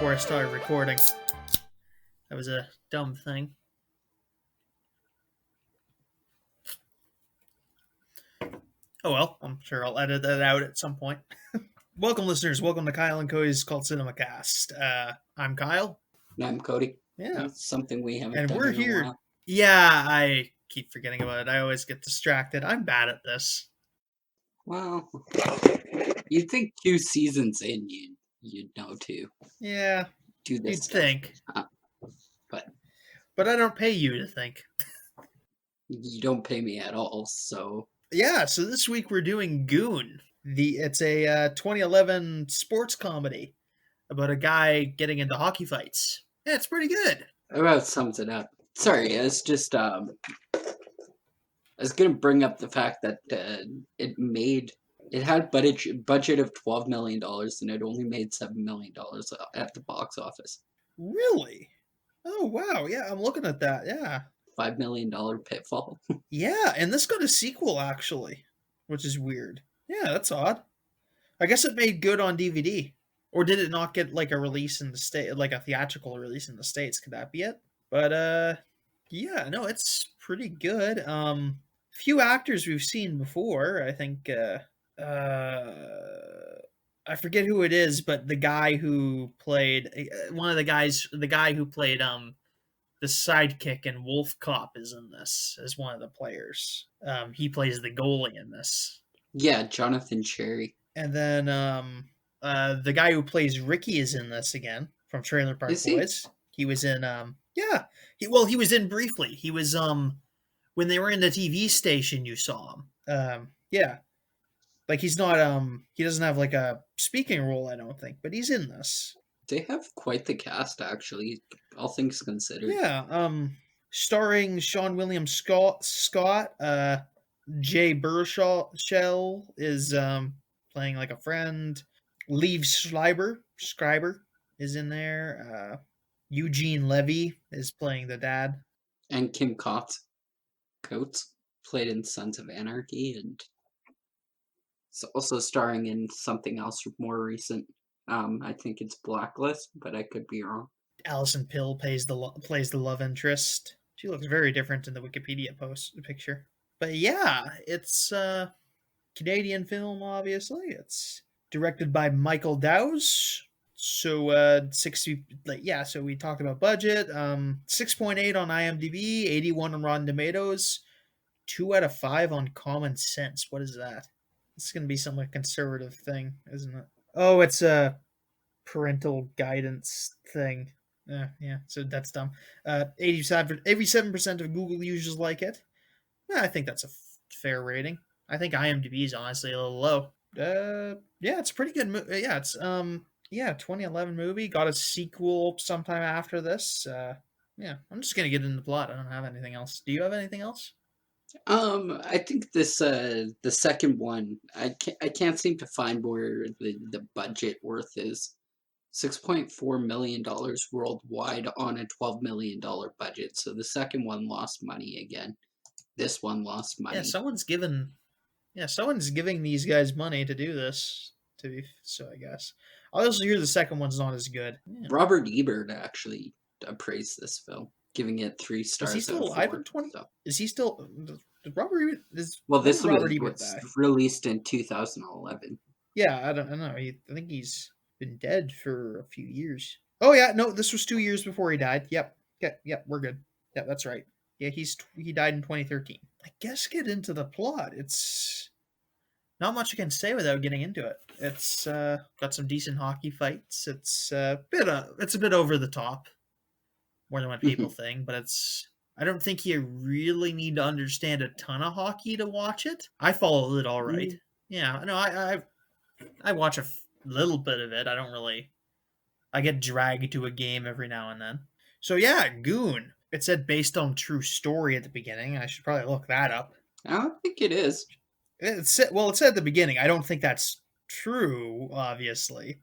before I started recording. That was a dumb thing. Oh well, I'm sure I'll edit that out at some point. Welcome, listeners. Welcome to Kyle and Cody's Cult Cinema Cast. I'm Kyle. I'm Cody. Yeah. It's something we haven't And done we're in a here. while. Yeah, I keep forgetting about it. I always get distracted. I'm bad at this. Well, you'd think 2 seasons in, you'd know to Yeah, do this you'd stuff. think. But I don't pay you to think. You don't pay me at all, so... Yeah, so this week we're doing Goon. It's a 2011 sports comedy about a guy getting into hockey fights. Yeah, it's pretty good. About sums it up. Sorry, it's just, I was gonna bring up the fact that it had budget of $12 million and it only made $7 million at the box office. Really? Oh, wow. Yeah, I'm looking at that. Yeah. $5 million pitfall. Yeah, and this got a sequel, actually, which is weird. Yeah, that's odd. I guess it made good on DVD. Or did it not get, like, a release in the state, like a theatrical release in the States? Could that be it? But, yeah, no, it's pretty good. Few actors we've seen before. I think, I forget who it is, but the guy who played, the guy who played, the sidekick in Wolf Cop is in this as one of the players. He plays the goalie in this. Yeah, Jonathan Cherry. And then the guy who plays Ricky is in this again from Trailer Park Boys. He was in he was in briefly. He was when they were in the TV station you saw him. Yeah. Like he's not he doesn't have like a speaking role, I don't think, but he's in this. They have quite the cast, actually, all things considered. Yeah, starring Sean William Scott, Jay Baruchel is playing like a friend. Liev Schreiber is in there. Eugene Levy is playing the dad. And Kim Coates played in Sons of Anarchy, and also starring in something else more recent. I think it's Blacklist, but I could be wrong. Alison Pill plays the love interest. She looks very different in the Wikipedia picture. But yeah, it's a Canadian film, obviously. It's directed by Michael Dowse. So 60, so we talked about budget. 6.8 on IMDb, 81 on Rotten Tomatoes, 2 out of 5 on Common Sense. What is that? It's going to be some like conservative thing, isn't it? Oh, it's a parental guidance thing. Yeah, so that's dumb. 87% of Google users like it. I think that's a fair rating. I think IMDb is honestly a little low. Yeah, it's a pretty good movie. Yeah, it's 2011 movie. Got a sequel sometime after this. Yeah, I'm just gonna get into the plot. I don't have anything else. Do you have anything else? I think this the second one. I can't seem to find where the budget worth is. $6.4 million worldwide on a $12 million budget. So the second one lost money again. This one lost money. Yeah, someone's giving these guys money to do this. I guess. I also hear the second one's not as good. Yeah. Robert Ebert actually appraised this film, giving it 3 stars. Is he still alive in 20? So. Is he still? Robert Ebert is. Well, this was released in 2011. Yeah, I don't know. I think he's been dead for a few years. Oh yeah, no, this was 2 years before he died. Yep, we're good. Yeah, that's right. Yeah, he died in 2013. I guess get into the plot. It's not much I can say without getting into it. It's got some decent hockey fights. It's a bit over the top, more than what people think. But I don't think you really need to understand a ton of hockey to watch it. I followed it all right. Yeah, no, I watch a little bit of it. I get dragged to a game every now and then. So yeah, Goon. It said based on true story at the beginning. I should probably look that up. I don't think it is. It said at the beginning. I don't think that's true, obviously.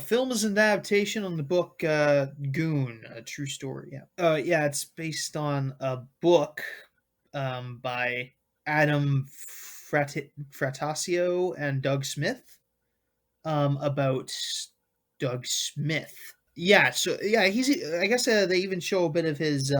Film is an adaptation on the book Goon, a true story. Yeah. Yeah, it's based on a book by Adam Frattasio and Doug Smith about Doug Smith. Yeah, so yeah, he's. I guess they even show a bit of his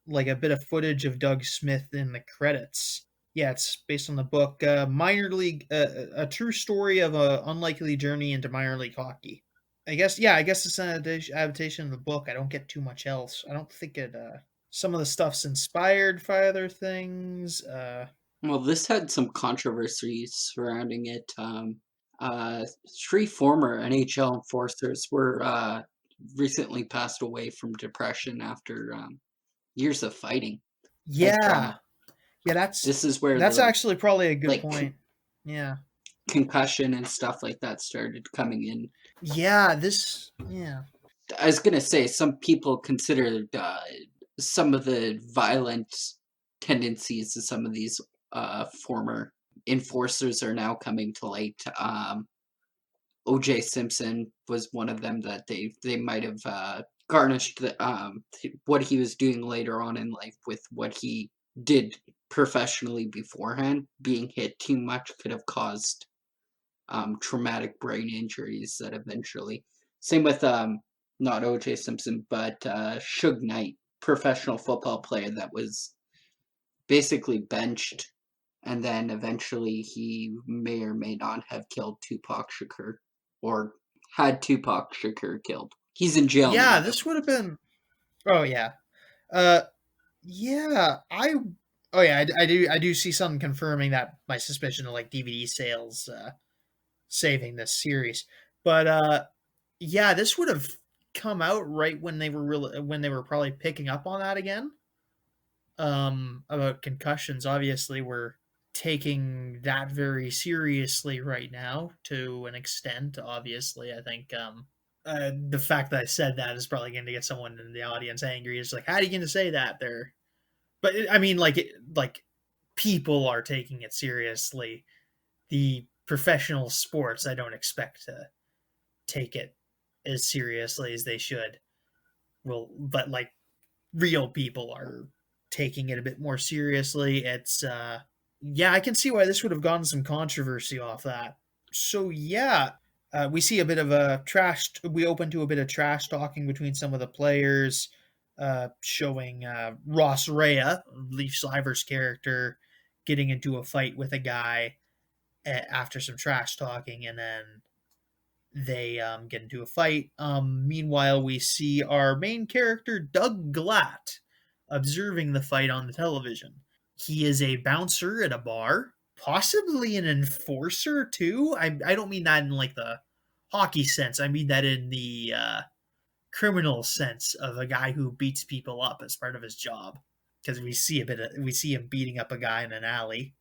like a bit of footage of Doug Smith in the credits. Yeah, it's based on the book Minor League, a true story of a unlikely journey into minor league hockey. I guess yeah, I guess it's an adaptation of the book. I don't get too much else. I don't think it. Some of the stuff's inspired by other things. Well, this had some controversy surrounding it. Three former NHL enforcers were recently passed away from depression after years of fighting. Head Yeah, trauma. yeah, This is where that's the actually probably a good like point. Yeah, concussion and stuff like that started coming in. yeah, this yeah. I was gonna say some people consider some of the violent tendencies of some of these former enforcers are now coming to light. OJ Simpson was one of them that they might have garnished what he was doing later on in life with what he did professionally beforehand. Being hit too much could have caused traumatic brain injuries that eventually. Same with not OJ Simpson, but Suge Knight, professional football player that was basically benched, and then eventually he may or may not have killed Tupac Shakur or had Tupac Shakur killed. He's in jail now Yeah, though. this would have been. Oh yeah. Uh, yeah. Oh yeah. I do see something confirming that my suspicion of like DVD sales saving this series, but yeah, this would have come out right when they were probably picking up on that again. About concussions. Obviously, we're taking that very seriously right now to an extent. Obviously, I think the fact that I said that is probably going to get someone in the audience angry. It's like, how are you going to say that there? But I mean, like people are taking it seriously. The professional sports, I don't expect to take it as seriously as they should. Well, but like real people are taking it a bit more seriously. It's yeah, I can see why this would have gotten some controversy off that. So yeah, we see a bit of a trash. We open to a bit of trash talking between some of the players, showing Ross Rhea, Leaf Sliver's character, getting into a fight with a guy after some trash talking, and then they get into a fight. Meanwhile, we see our main character, Doug Glatt, observing the fight on the television. He is a bouncer at a bar, possibly an enforcer too. I don't mean that in like the hockey sense. I mean that in the criminal sense of a guy who beats people up as part of his job. Because we see him beating up a guy in an alley,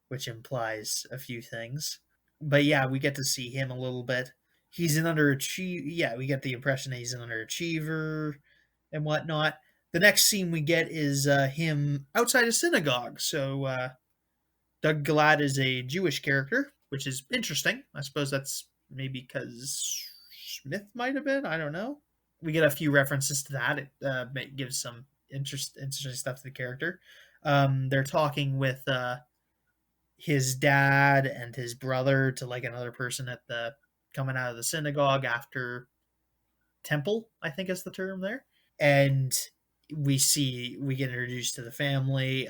which implies a few things. But yeah, we get to see him a little bit. He's an underachiever. Yeah, we get the impression that he's an underachiever and whatnot. The next scene we get is him outside a synagogue. So Doug Glad is a Jewish character, which is interesting. I suppose that's maybe because Smith might have been. I don't know. We get a few references to that. It gives some interesting stuff to the character. They're talking with his dad and his brother to like another person at the coming out of the synagogue after temple, I think is the term there. And we get introduced to the family.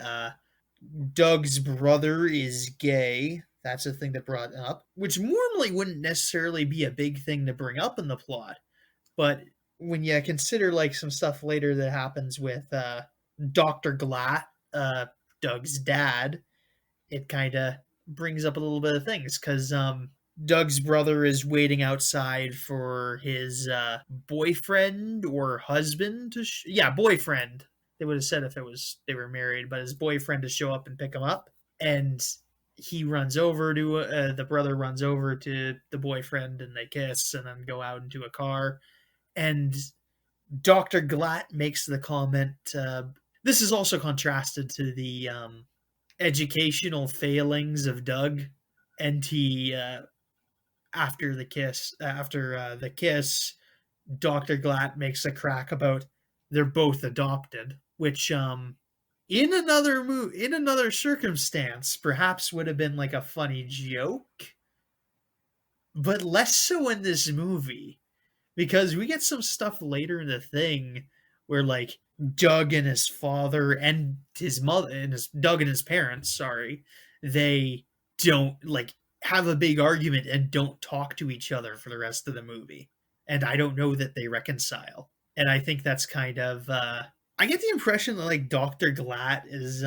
Doug's brother is gay. That's a thing that brought up, which normally wouldn't necessarily be a big thing to bring up in the plot. But when you consider like some stuff later that happens with Dr. Glatt, Doug's dad, it kind of brings up a little bit of things because Doug's brother is waiting outside for his boyfriend or husband to yeah, boyfriend. They would have said if it was they were married, but his boyfriend to show up and pick him up, and he runs over to the brother runs over to the boyfriend and they kiss and then go out into a car, and Dr. Glatt makes the comment. This is also contrasted to the educational failings of Doug, and he after the kiss, Doctor Glatt makes a crack about they're both adopted, which in another circumstance perhaps would have been like a funny joke, but less so in this movie because we get some stuff later in the thing where like Doug and his father and his mother and his Doug and his parents, sorry, they don't like have a big argument and don't talk to each other for the rest of the movie. And I don't know that they reconcile. And I think that's kind of I get the impression that like Dr. Glatt is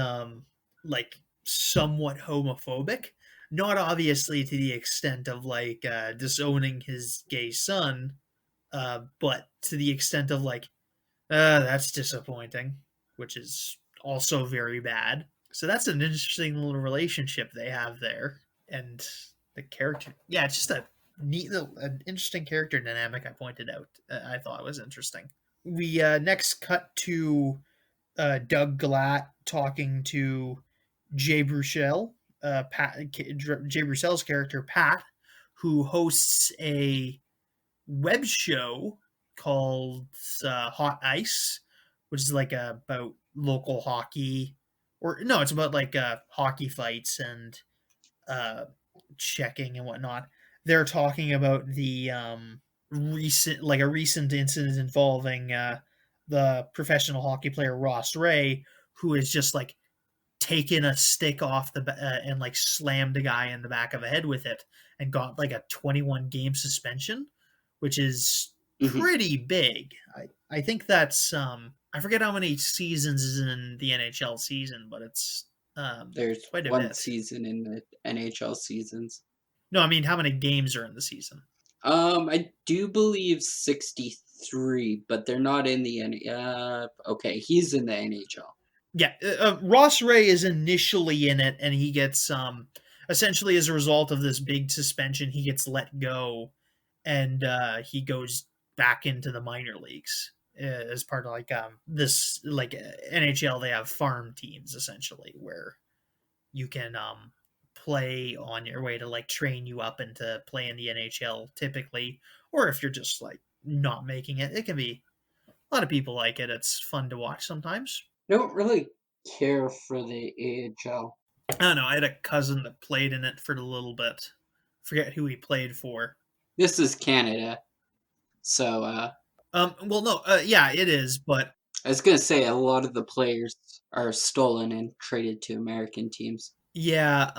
like somewhat homophobic. Not obviously to the extent of like disowning his gay son, but to the extent of like, that's disappointing, which is also very bad. So that's an interesting little relationship they have there, and the character, yeah, it's just a neat, an interesting character dynamic. I pointed out, I thought was interesting. We next cut to Doug Glatt talking to Jay Bruchel, Jay Bruchel's character Pat, who hosts a web show called Hot Ice, which is like about local hockey, or no, it's about like hockey fights and uh, checking and whatnot. They're talking about the like a recent incident involving the professional hockey player Ross Ray, who is just like taken a stick off and like slammed a guy in the back of the head with it and got like a 21 game suspension, which is Hmm. pretty big. I think that's I forget how many seasons is in the NHL season, but it's There's quite a one bit. season in the NHL seasons. No, I mean how many games are in the season? I do believe 63, but they're not in the okay, he's in the NHL. Yeah, Ross Ray is initially in it, and he gets essentially as a result of this big suspension, he gets let go, and he goes back into the minor leagues as part of like this like NHL. They have farm teams essentially where you can play on your way to like train you up into playing the NHL typically, or if you're just like not making it, it can be a lot of people like it. It's fun to watch sometimes. I don't really care for the AHL. I don't know. I had a cousin that played in it for a little bit. Forget who he played for. This is Canada, so Well, no, yeah, it is, but I was gonna say a lot of the players are stolen and traded to American teams. yeah,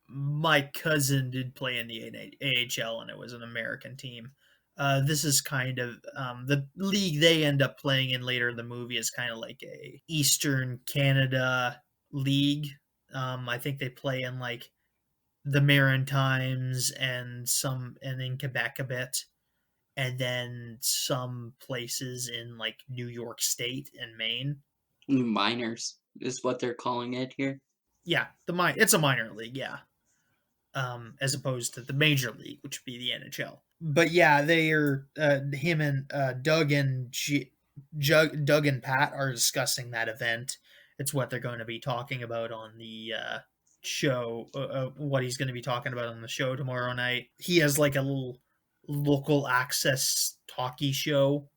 my cousin did play in the AHL, and it was an American team. This is kind of the league they end up playing in later in the movie is kind of like a Eastern Canada league. I think they play in like the Maritimes and in Quebec a bit, and then some places in like New York State and Maine. Minors is what they're calling it here. Yeah, it's a minor league, yeah, as opposed to the major league, which would be the NHL. But yeah, they are him and Doug and Pat are discussing that event. It's what they're going to be talking about on the show. What he's going to be talking about on the show tomorrow night. He has like a little local access talkie show.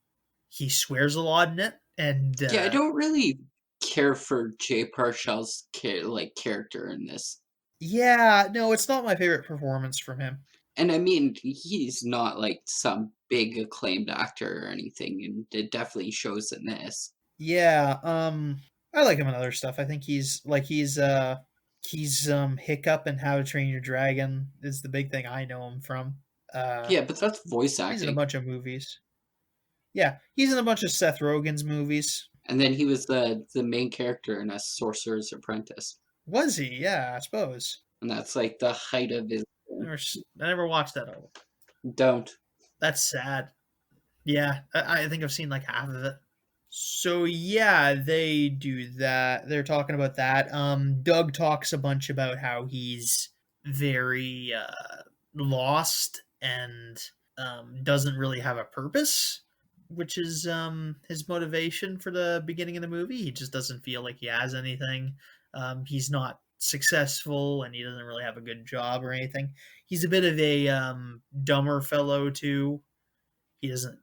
He swears a lot in it, and Yeah, I don't really care for Jay Parshall's character in this. yeah, no, it's not my favorite performance from him. And I mean, he's not like some big acclaimed actor or anything, and it definitely shows in this. Yeah, I like him in other stuff. I think he's Hiccup and How to Train Your Dragon is the big thing I know him from. Uh Yeah, but that's voice he's in a acting. bunch of movies. Yeah, he's in a bunch of Seth Rogen's movies. And then he was the main character in A Sorcerer's Apprentice, Was he? Yeah, I suppose. and that's like the height of his. I never watched that all. Don't. That's sad. Yeah, I think I've seen like half of it. So yeah, they do that. They're talking about that. Doug talks a bunch about how he's very lost and doesn't really have a purpose, which is his motivation for the beginning of the movie. He just doesn't feel like he has anything. He's not successful and he doesn't really have a good job or anything. He's a bit of a dumber fellow too. He doesn't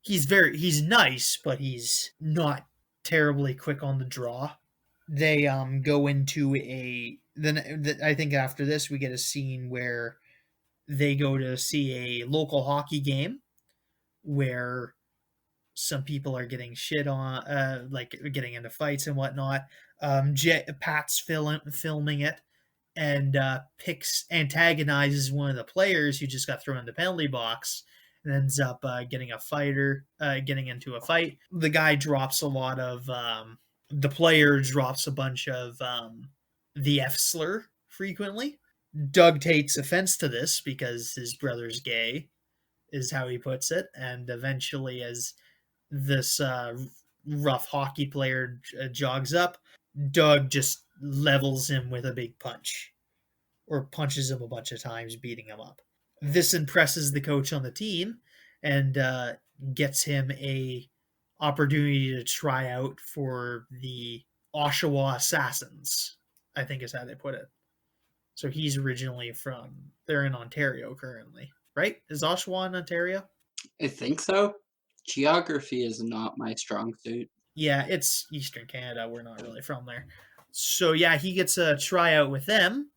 he's nice, but he's not terribly quick on the draw. They go into a then I think after this we get a scene where they go to see a local hockey game where some people are getting shit on, like getting into fights and whatnot. Pat's filming it, and antagonizes one of the players who just got thrown in the penalty box, and ends up getting into a fight. The guy drops a lot of the player drops a bunch of the F slur frequently. Doug takes offense to this because his brother's gay, is how he puts it, and eventually, as this rough hockey player jogs up, Doug just levels him with a big punch, or punches him a bunch of times, beating him up. This impresses the coach on the team, and gets him a opportunity to try out for the Oshawa Assassins, I think is how they put it. So he's originally they're in Ontario currently, right? Is Oshawa in Ontario? I think so. Geography is not my strong suit. Yeah, it's Eastern Canada. We're not really from there. So yeah, he gets a tryout with them,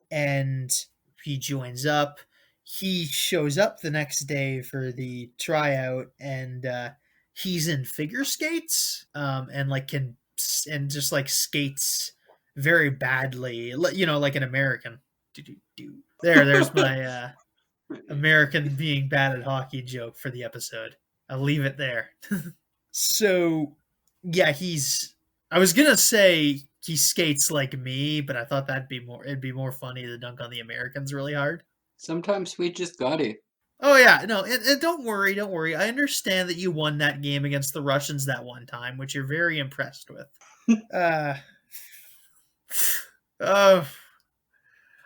and he joins up. He shows up the next day for the tryout, and he's in figure skates, and like can and just like skates very badly, like an American. There's my American being bad at hockey joke for the episode. I'll leave it there. So, yeah, I was gonna say he skates like me, but I thought it'd be more funny to dunk on the Americans really hard. Sometimes we just got to. Oh yeah, no, and don't worry. I understand that you won that game against the Russians that one time, which you're very impressed with. Uh, uh,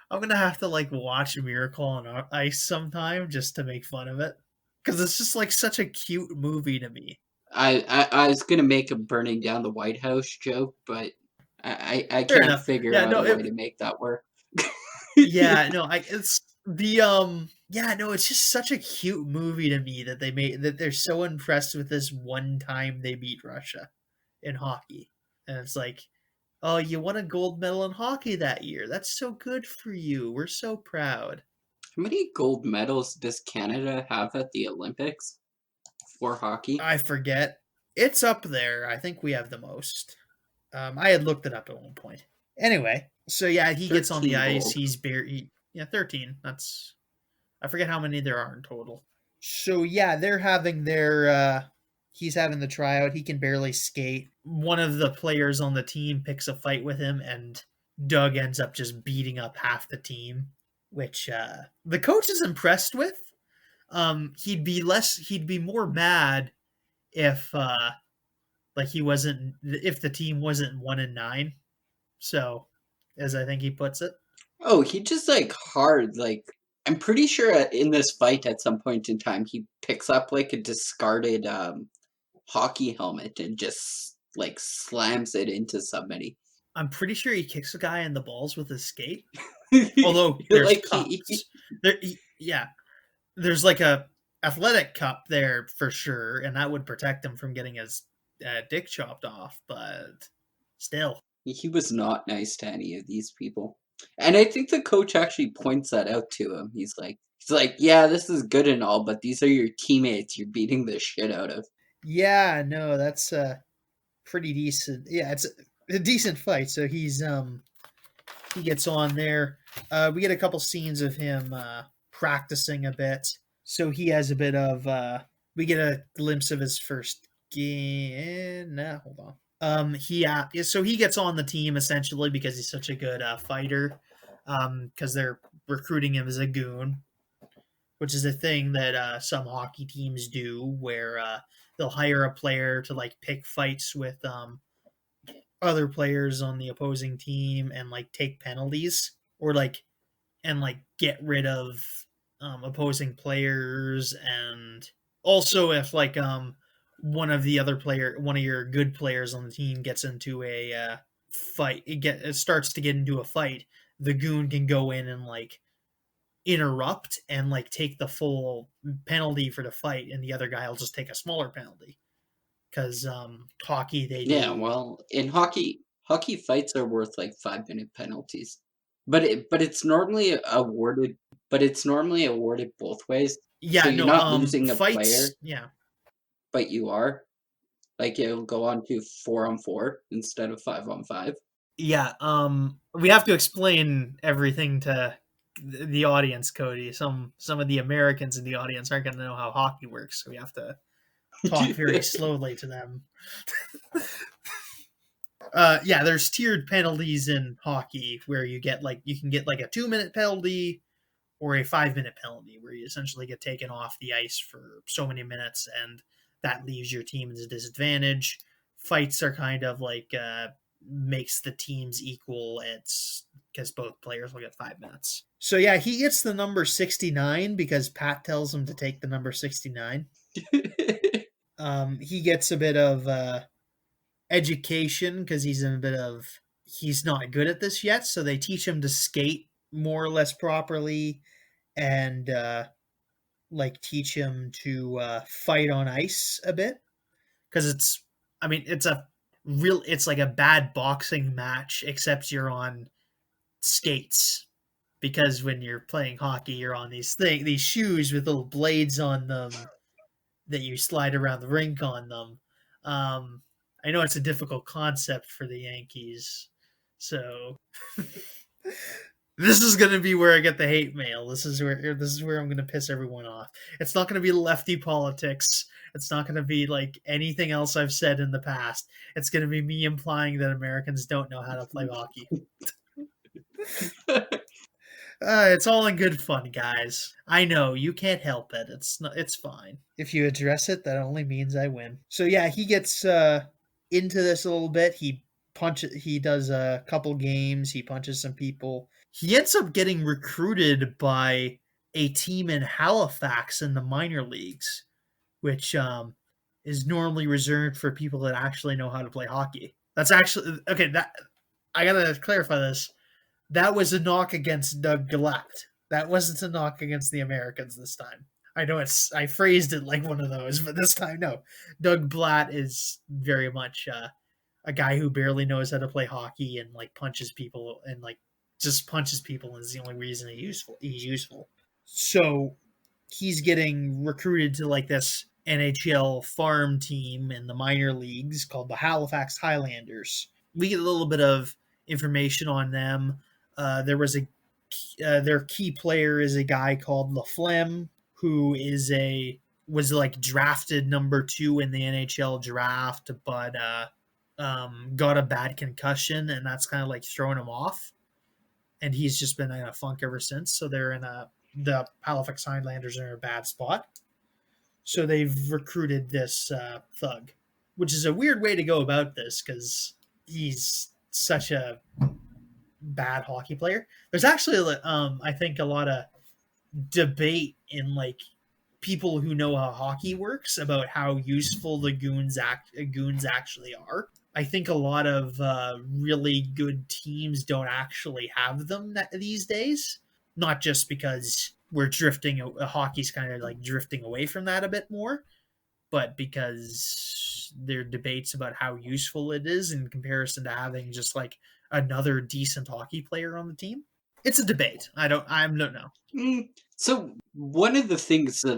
I'm gonna have to like watch Miracle on Ice sometime just to make fun of it, because it's just like such a cute movie to me. I was gonna make a burning down the White House joke, but I Fair can't enough. figure Yeah, out no, a way to make that work. yeah, no, it's the yeah, no, it's just such a cute movie to me that they're so impressed with this one time they beat Russia in hockey. And it's like, "Oh, you won a gold medal in hockey that year. That's so good for you. We're so proud." How many gold medals does Canada have at the Olympics for hockey? I forget. It's up there. I think we have the most. I had looked it up at one point. Anyway, so yeah, he gets on the 13 ice. gold. He's barely, yeah, 13. That's, I forget how many there are in total. So yeah, they're having their he's having the tryout. He can barely skate. One of the players on the team picks a fight with him, and Doug ends up just beating up half the team, which the coach is impressed with. He'd be more mad if like he wasn't if the team wasn't 1-9. So, as I think he puts it. Oh, he just like hard like I'm pretty sure in this fight at some point in time he picks up like a discarded hockey helmet and just like slams it into somebody. I'm pretty sure he kicks a guy in the balls with his skate. Although there's Like cups. Yeah, there's like a athletic cup there for sure, and that would protect him from getting his dick chopped off. But still, he was not nice to any of these people. And I think the coach actually points that out to him. He's like, yeah, this is good and all, but these are your teammates you're beating the shit out of. yeah, no, that's pretty decent. Yeah, it's a decent fight. So he gets on there. We get a couple scenes of him practicing a bit. So he has a bit of we get a glimpse of his first game. Nah, hold on. So he gets on the team essentially because he's such a good fighter. Because they're recruiting him as a goon, which is a thing that some hockey teams do, where they'll hire a player to like pick fights with other players on the opposing team and like take penalties, or like and like get rid of opposing players. And also if like one of your good players on the team gets into a fight, it starts to get into a fight, the goon can go in and like interrupt and like take the full penalty for the fight, and the other guy will just take a smaller penalty. Because hockey, they Yeah, do. well, in hockey fights are worth like 5-minute penalties. But it's normally awarded both ways. So Yeah, you're no, not losing a fights, player, yeah. but you are. Like it'll go on to 4-on-4 instead of 5-on-5. Yeah, we have to explain everything to the audience, Cody. Some of the Americans in the audience aren't going to know how hockey works, so we have to talk very slowly to them. Yeah, there's tiered penalties in hockey where you can get like a 2 minute penalty or a 5 minute penalty where you essentially get taken off the ice for so many minutes and that leaves your team at a disadvantage. Fights are kind of like makes the teams equal. It's because both players will get 5 minutes. So yeah, he gets the number 69 because Pat tells him to take the number 69. He gets a bit of education because he's not good at this yet, so they teach him to skate more or less properly and like teach him to fight on ice a bit because it's like a bad boxing match except you're on skates because when you're playing hockey you're on these shoes with little blades on them that you slide around the rink on them. um I know it's a difficult concept for the Yankees, so this is going to be where I get the hate mail. This is where I'm going to piss everyone off. It's not going to be lefty politics. It's not going to be like anything else I've said in the past. It's going to be me implying that Americans don't know how to play hockey. It's all in good fun, guys. I know you can't help it. It's fine. If you address it, that only means I win. So yeah, he gets into this a little bit. He does a couple games. He punches some people. He ends up getting recruited by a team in Halifax in the minor leagues, which is normally reserved for people that actually know how to play hockey. That's actually okay. That I gotta clarify this. That was a knock against Doug Glatt. That wasn't a knock against the Americans this time. I know I phrased it like one of those, but this time no. Doug Blatt is very much a guy who barely knows how to play hockey and like punches people and like just punches people and is the only reason he's useful. So he's getting recruited to like this NHL farm team in the minor leagues called the Halifax Highlanders. We get a little bit of information on them. There was their key player is a guy called LaFlemme, who was like drafted number 2 in the NHL draft, but got a bad concussion, and that's kind of like thrown him off. And he's just been in a funk ever since. So the Halifax Highlanders are in a bad spot. So they've recruited this thug, which is a weird way to go about this because he's such a bad hockey player. There's actually, I think, a lot of debate in like people who know how hockey works about how useful the goons actually are. I think a lot of really good teams don't actually have them these days. Not just because hockey's kind of like drifting away from that a bit more, but because there are debates about how useful it is in comparison to having just like another decent hockey player on the team. It's a debate. I don't know. So one of the things that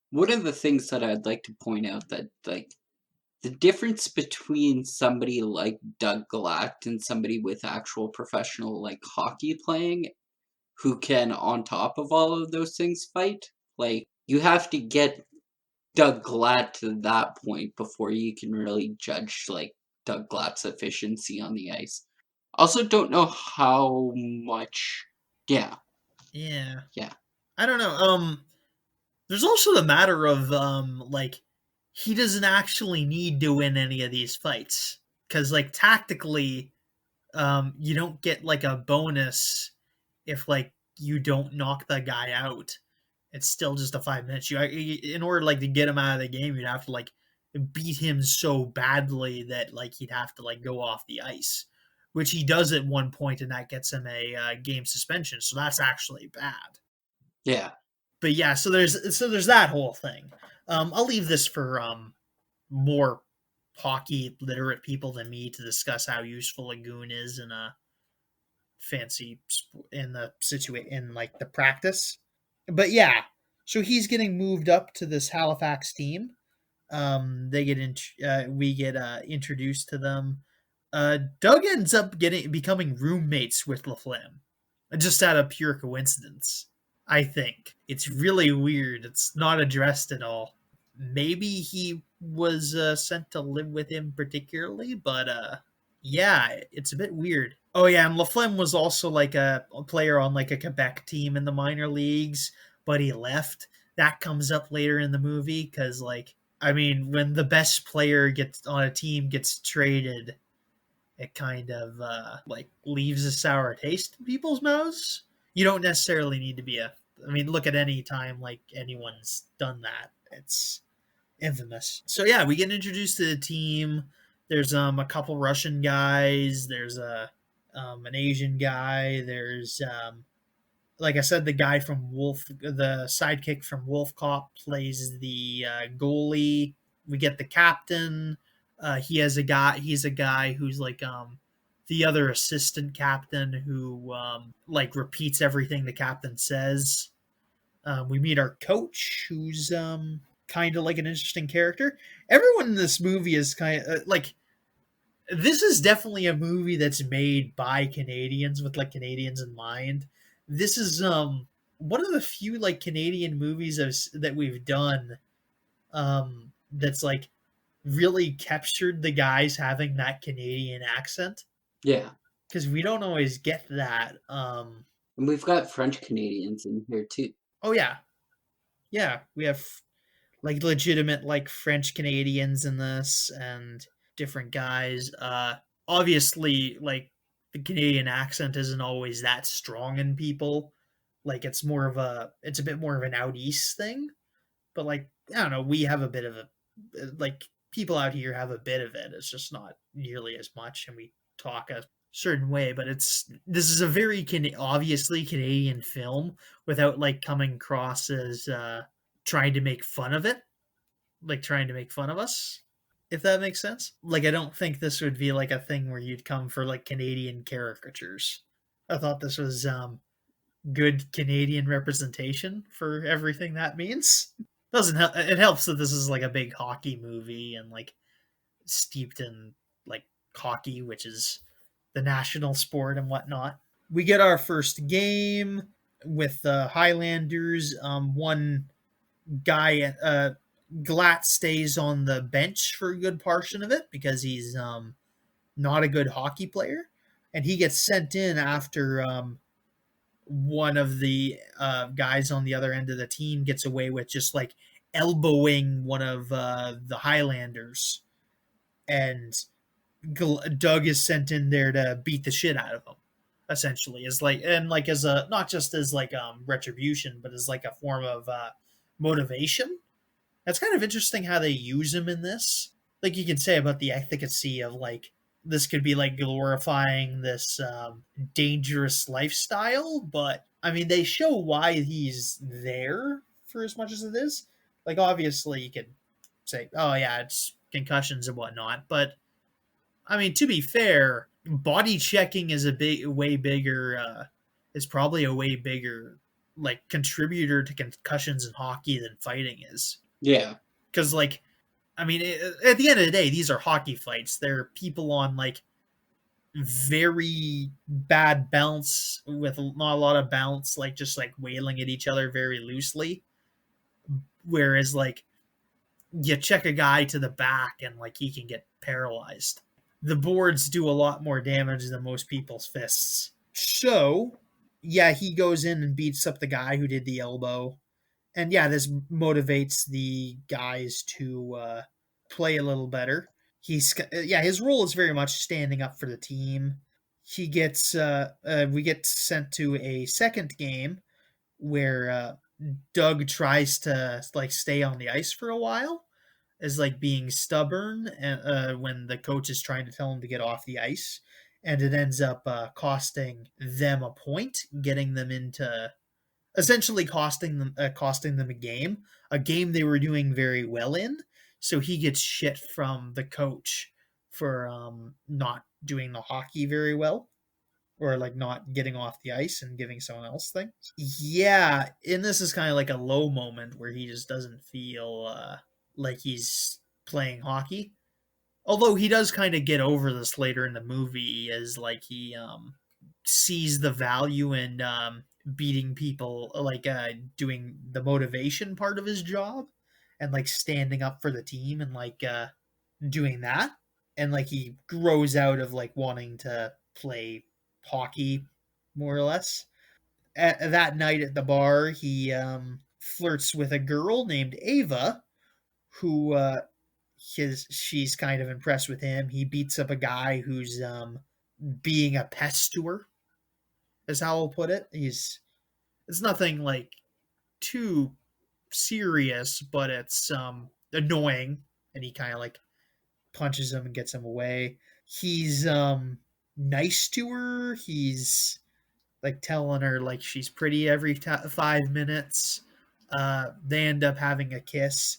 one of the things that I'd like to point out that like the difference between somebody like Doug Glatt and somebody with actual professional like hockey playing who can on top of all of those things fight, like you have to get Doug Glatt to that point before you can really judge like Doug Glatt's efficiency on the ice. Also don't know how much. Yeah. Yeah. Yeah. I don't know. There's also the matter of like he doesn't actually need to win any of these fights cuz like tactically you don't get like a bonus if like you don't knock the guy out. It's still just a 5 minutes. In order like to get him out of the game, you'd have to like beat him so badly that like he'd have to like go off the ice, which he does at one point, and that gets him a game suspension. So that's actually bad. Yeah. But yeah, so there's that whole thing. I'll leave this for more hockey literate people than me to discuss how useful a goon is in a fancy in the situation in like the practice. But yeah, So he's getting moved up to this Halifax team. We get introduced to them. Doug ends up getting becoming roommates with LaFlemme, just out of pure coincidence. I think it's really weird. It's not addressed at all. Maybe he was sent to live with him particularly, but yeah, it's a bit weird. Oh yeah, and LaFlemme was also like a player on like a Quebec team in the minor leagues, but he left. That comes up later in the movie because, like, I mean, when the best player gets on a team gets traded, it kind of like leaves a sour taste in people's mouths. You don't necessarily need to be a. I mean, look at any time like anyone's done that. It's infamous. So yeah, we get introduced to the team. There's a couple Russian guys. There's a an Asian guy. There's like I said, the guy from the sidekick from Wolf Cop plays the goalie. We get the captain. He's a guy who's like the other assistant captain who like repeats everything the captain says. We meet our coach, who's kind of like an interesting character. Everyone in this movie is kind of like this is definitely a movie that's made by Canadians with like Canadians in mind. This is one of the few like Canadian movies that we've done that's like really captured the guys having that Canadian accent Yeah. because we don't always get that. And we've got French Canadians in here too. Oh yeah, yeah, we have like legitimate like French Canadians in this and different guys. Obviously like the Canadian accent isn't always that strong in people. Like it's a bit more of an out east thing. But like I don't know, we have a bit of a like people out here have a bit of it. It's just not nearly as much and we talk a certain way, but this is a very obviously Canadian film without like coming across as trying to make fun of it, like trying to make fun of us, if that makes sense. Like I don't think this would be like a thing where you'd come for like Canadian caricatures. I thought this was good Canadian representation for everything that means. Doesn't help. It helps that this is like a big hockey movie and like steeped in like hockey, which is the national sport and whatnot. We get our first game with the Highlanders. One guy, Glatt stays on the bench for a good portion of it because he's not a good hockey player, and he gets sent in after one of the guys on the other end of the team gets away with just like elbowing one of the Highlanders, and Doug is sent in there to beat the shit out of him. Essentially, as like and like as a not just as like retribution, but as like a form of motivation. That's kind of interesting how they use him in this. Like you can say about the efficacy of like this could be like glorifying this dangerous lifestyle, but I mean they show why he's there for as much as it is. Like obviously you could say, oh yeah, it's concussions and whatnot, but I mean to be fair, body checking is a big, way bigger. Is probably a way bigger like contributor to concussions in hockey than fighting is. Yeah. Because like I mean at the end of the day these are hockey fights. They're people on like very bad bounce with not a lot of bounce, like just like wailing at each other very loosely, whereas like you check a guy to the back and like he can get paralyzed. The boards do a lot more damage than most people's fists. So yeah, he goes in and beats up the guy who did the elbow, and yeah, this motivates the guys to play a little better. His role is very much standing up for the team. We get sent to a second game where Doug tries to like stay on the ice for a while, as like being stubborn, and when the coach is trying to tell him to get off the ice, and it ends up costing them a point, getting them into essentially costing them a game they were doing very well in. So he gets shit from the coach for not doing the hockey very well. or like not getting off the ice and giving someone else things. Yeah, and this is kind of like a low moment where he just doesn't feel like he's playing hockey. Although he does kind of get over this later in the movie, as like he sees the value in beating people, like doing the motivation part of his job, and like standing up for the team and like doing that, and like he grows out of like wanting to play hockey more or less. That night at the bar, he flirts with a girl named Ava, who she's kind of impressed with him. He beats up a guy who's being a pest to her, is how I'll put it. It's nothing like too serious, but it's annoying, and he kind of like punches him and gets him away. He's nice to her. He's like telling her like she's pretty every 5 minutes. They end up having a kiss.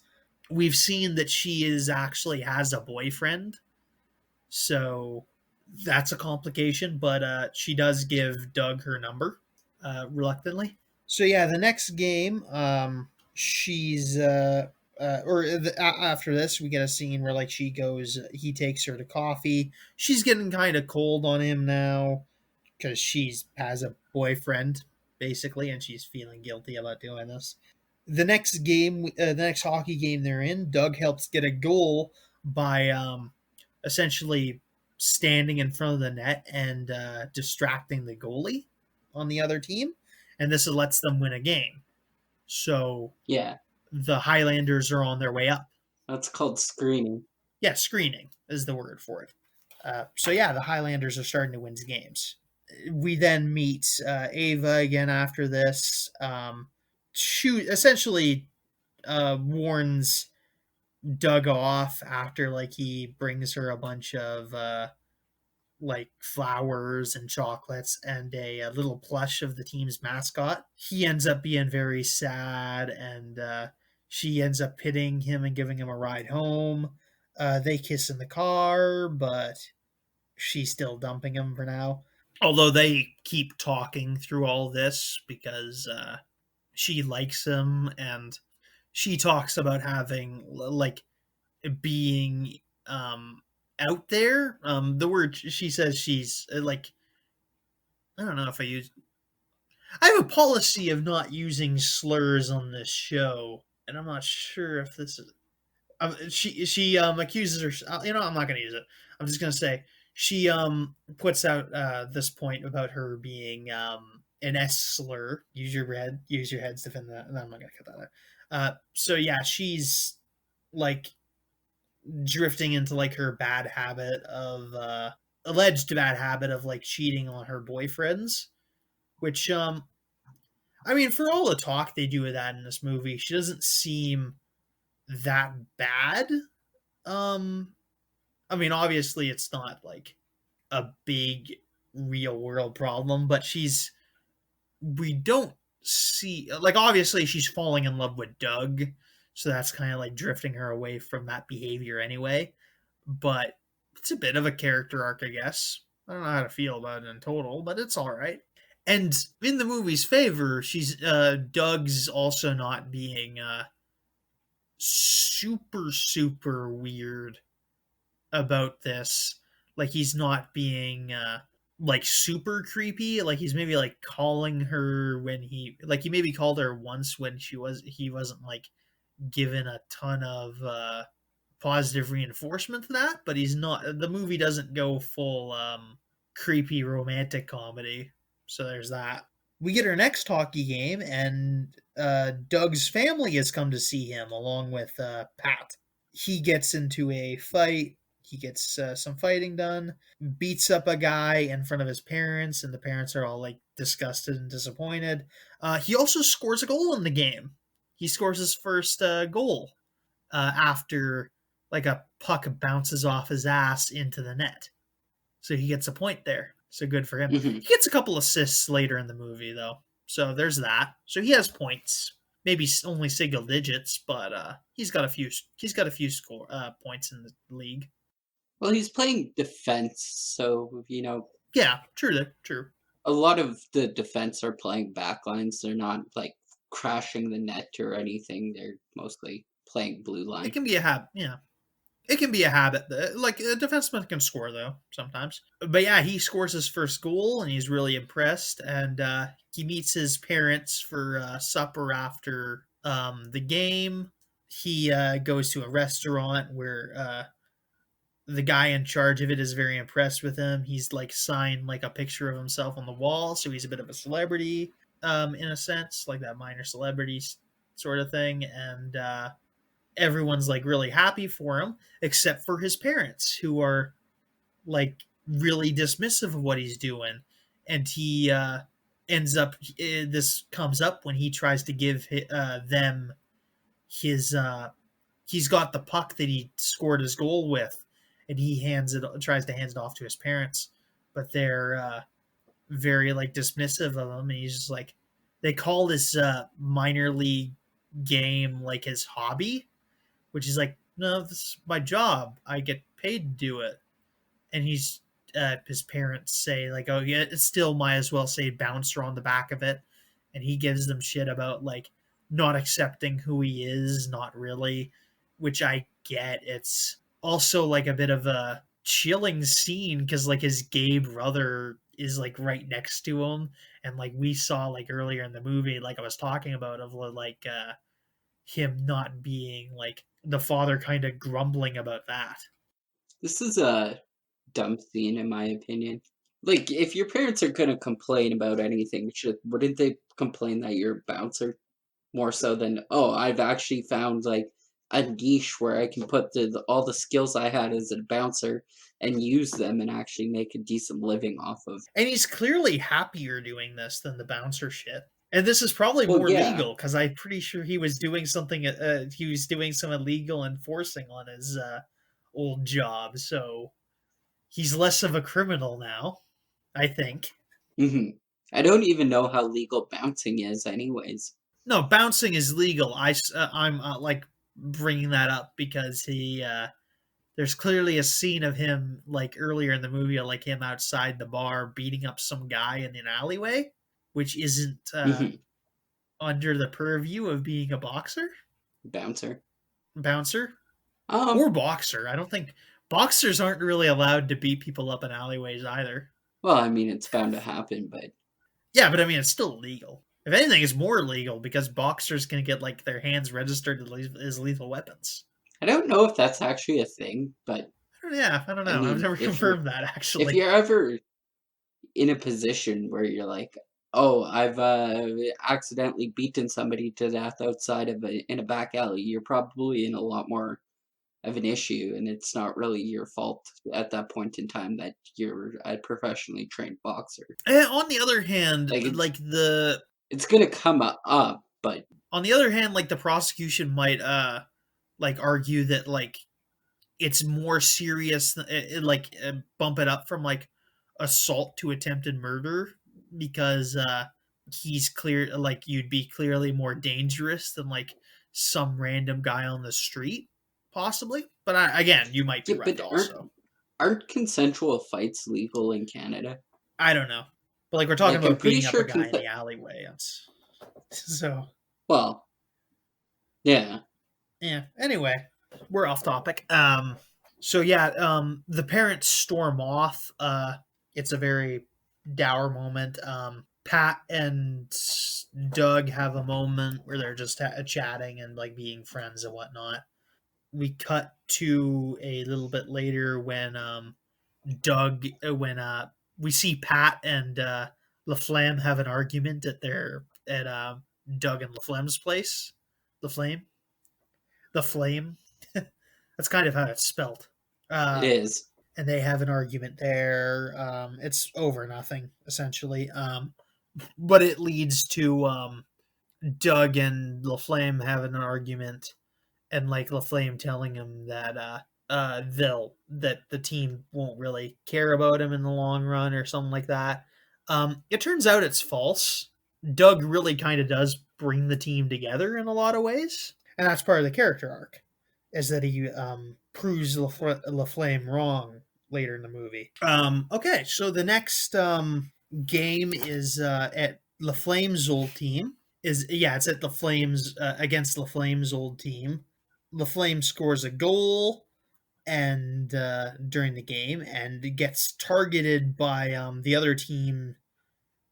We've seen that she is actually has a boyfriend, so that's a complication. But she does give Doug her number reluctantly. So yeah, the next game, she's after this, we get a scene where like she goes, he takes her to coffee. She's getting kind of cold on him now because she's has a boyfriend basically, and she's feeling guilty about doing this. The next game, the next hockey game they're in, Doug helps get a goal by essentially standing in front of the net and distracting the goalie on the other team, and this lets them win a game. So Yeah, the Highlanders are on their way up. that's called screening. Yeah, screening is the word for it. So yeah, the Highlanders are starting to win games. We then meet Ava again after this. She essentially warns Doug off after like he brings her a bunch of like flowers and chocolates and a little plush of the team's mascot. He ends up being very sad, and she ends up pitying him and giving him a ride home. They kiss in the car, but she's still dumping him for now. Although they keep talking through all this because she likes him, and she talks about having like being out there. The word she says she's like, I don't know if I have a policy of not using slurs on this show, and I'm not sure if this is. She accuses her. I'm not going to use it. I'm just going to say she puts out this point about her being an S slur. Use your heads to defend that. And I'm not going to cut that out. So yeah, she's like drifting into like her bad habit of alleged bad habit of like cheating on her boyfriends, which I mean, for all the talk they do with that in this movie, she doesn't seem that bad. um I mean, obviously it's not like a big real world problem, but we don't see like, obviously she's falling in love with Doug, so that's kind of like drifting her away from that behavior anyway. But it's a bit of a character arc, I guess. I don't know how to feel about it in total, but it's all right. And in the movie's favor, she's Doug's also not being super weird about this. Like, he's not being like super creepy. Like, he's maybe like calling her when he maybe called her once when he wasn't like given a ton of positive reinforcement to that, but he's not. The movie doesn't go full creepy romantic comedy, so there's that. We get our next hockey game, and Doug's family has come to see him along with Pat. He gets into a fight. He gets some fighting done, beats up a guy in front of his parents, and the parents are all like disgusted and disappointed. He also scores a goal in the game. He scores his first goal after like a puck bounces off his ass into the net. So he gets a point there. So good for him. Mhm. He gets a couple assists later in the movie though. So there's that. So he has points. Maybe only single digits, but he's got a few score points in the league. Well, he's playing defense, so Yeah, true. A lot of the defense are playing backlines. They're not like crashing the net or anything. They're mostly playing blue It line. can be a habit. Yeah, it can be a habit. Like a defenseman can score though sometimes. But yeah, he scores his first goal and he's really impressed. And he meets his parents for supper after the game. He goes to a restaurant where the guy in charge of it is very impressed with him. He's like signed like a picture of himself on the wall, so he's a bit of a celebrity, in a sense, like that minor celebrity sort of thing. And everyone's like really happy for him, except for his parents, who are like really dismissive of what he's doing. And he ends up. This comes up when he tries to give them his he's got the puck that he scored his goal with, and he tries to hand it off to his parents, but they're very like dismissive of him, and he's just like, they call this minor league game like his hobby, which is like, no, this is my job, I get paid to do it. And his parents say like, oh yeah, it still might as well say bouncer on the back of it. And he gives them shit about like not accepting who he is, not really, which I get. It's also like a bit of a chilling scene because like his gay brother is like right next to him, and like we saw like earlier in the movie, like I was talking about, of like him not being like the father, kind of grumbling about that. This is a dumb scene, in my opinion. Like, if your parents are gonna complain about anything, wouldn't they complain that you're a bouncer more so than, oh, I've actually found like a niche where I can put all the skills I had as a bouncer and use them and actually make a decent living off of. And he's clearly happier doing this than the bouncer shit. And this is probably Well, more yeah. legal because I'm pretty sure he was doing something. He was doing some illegal enforcing on his old job, so he's less of a criminal now, I think. hmm I don't even know how legal bouncing is, anyways. No, bouncing is legal. I'm like bringing that up because he there's clearly a scene of him like earlier in the movie, like him outside the bar beating up some guy in an alleyway, which isn't hmm under the purview of being a Bouncer. bouncer, Um, or boxer. I don't think boxers aren't really allowed to beat people up in alleyways either. well, I mean, it's bound to happen, but Yeah, but I mean, it's still illegal. If anything, it's more illegal because boxers can get like their hands registered as lethal weapons. I don't know if that's actually a thing, but Yeah, I don't I know. I've mean, never confirmed that if actually. you're ever in a position where you're like, "Oh, I've, accidentally beaten somebody to death outside of in a back alley," you're probably in a lot more of an issue, and it's not really your fault at that point in time that you're a professionally trained boxer. On the other hand, Like, it's gonna come up, but like the prosecution might like argue that like it's more serious, like bump it up from like assault to attempted murder, because he's clear, like you'd be clearly more dangerous than like some random guy on the street, possibly. But again, you might be yeah, right but also. aren't consensual fights legal in Canada? I don't know, but like we're talking Like, I'm about pretty beating up a sure guy in the alleyway. So well, yeah. yeah, anyway, we're off topic. So yeah, the parents storm off. It's a very dour moment. Pat and Doug have a moment where they're just chatting and like being friends and whatnot. We cut to a little bit later when Doug when we see Pat and LaFlamme have an argument at their at Doug and LaFlamme's place. LaFlame, the Flame. That's kind of how it's spelled. It Uh, is. and they have an argument there. It's over nothing essentially. But it leads to Doug and LaFlame having an argument, and like LaFlame telling him that that the team won't really care about him in the long run or something like that. It turns out it's false. Doug really kind of does bring the team together in a lot of ways, and that's part of the character arc, is that he proves LaFlame wrong later in the movie. Okay, so the next game is at La Flame's old team. It's at the Flames against La Flame's old team. La Flame scores a goal and during the game and gets targeted by the other team